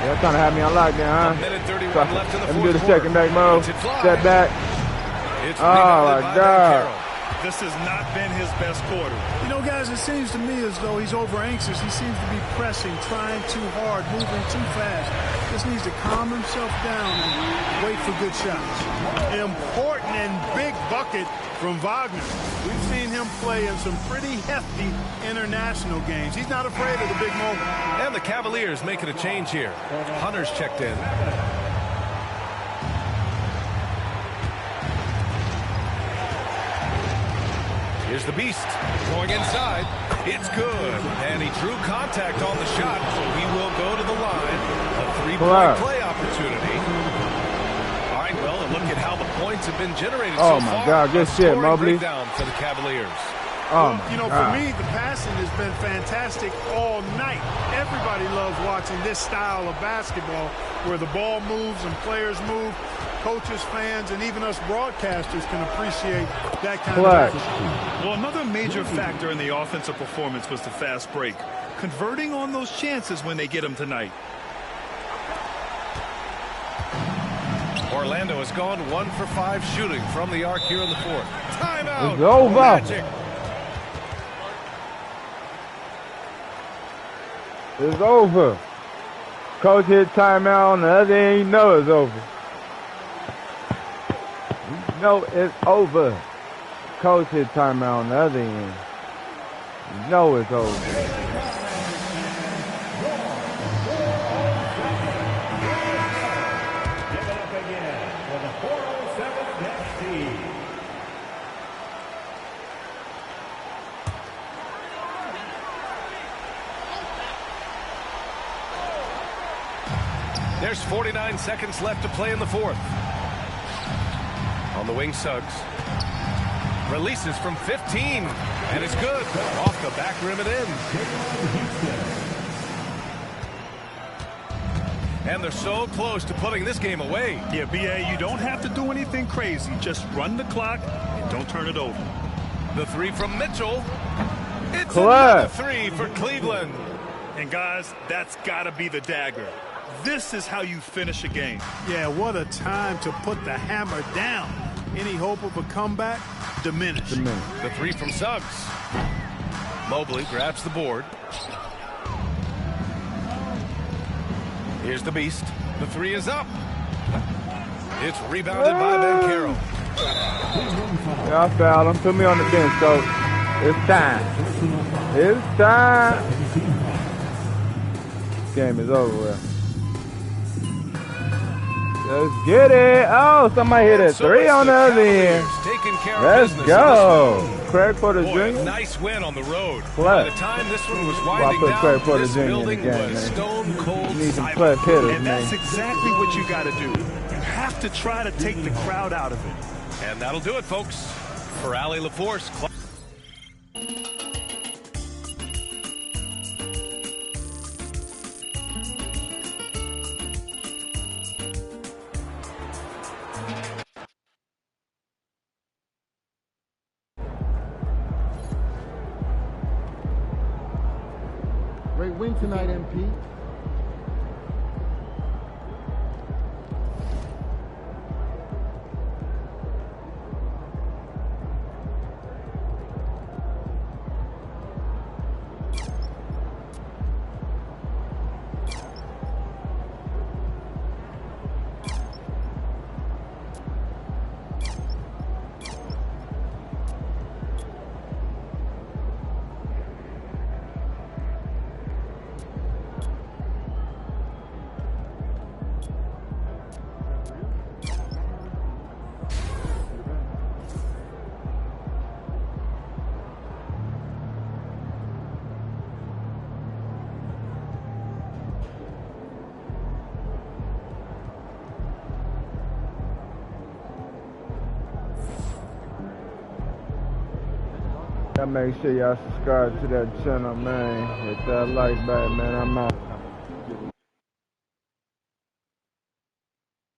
They're trying to have me on lockdown, huh? 1:31 left in the Let me do the fourth second back mode. Step back. It's Oh my God. This has not been his best quarter. You know, guys, it seems to me as though he's over anxious. He seems to be pressing, trying too hard, moving too fast. Just needs to calm himself down and wait for good shots. Important and big bucket from Wagner. We've seen him play in some pretty hefty international games. He's not afraid of the big moment. And the Cavaliers making a change here. Hunter's checked in. Here's the Beast going inside. It's good. And he drew contact on the shot, so he will go to the line. A 3-point play opportunity. All right, well, look at how the points points have been generated Oh so my far. God, good shit, Mobley. Breakdown for the Cavaliers. Oh you know, God. for me, the passing has been fantastic all night. Everybody loves watching this style of basketball where the ball moves and players move. Coaches, fans, and even us broadcasters can appreciate that kind of action. Well, another major factor in the offensive performance was the fast break. Converting on those chances when they get them tonight. Orlando has gone 1 for 5 shooting from the arc here in the fourth. Timeout. It's over. Magic. It's over. Coach hit timeout on the other end. You know it's over. You know it's over. Coach hit timeout on the other end. You know it's over. There's 49 seconds left to play in the fourth. On the wing, Suggs. Releases from 15. And it's good. Off the back rim and in. And they're so close to putting this game away. Yeah, B.A., you don't have to do anything crazy. Just run the clock and don't turn it over. The three from Mitchell. It's another three for Cleveland. And, guys, that's got to be the dagger. This is how you finish a game. Yeah, what a time to put the hammer down. Any hope of a comeback? Diminished. The three from Suggs. Mobley grabs the board. Here's the beast. The three is up. It's rebounded by Banchero. Yeah, I fouled him. Put me on the bench, coach. It's time. It's time. This game is over with. Let's get it. Oh, somebody hit a three on the other end. Let's go. Craig Porter Jr. Nice win on the road. Clutch. By the time this one was Well, I winding put Craig down, Porter this Jr. in the building game, was man. stone cold. You need some clutch hitters, And man. that's exactly what you got to do. You have to try to take the crowd out of it. And that'll do it, folks. For Allie LaForce. Great win tonight, MP. Y'all make sure y'all subscribe to that channel, man. Hit that like button, man. I'm out.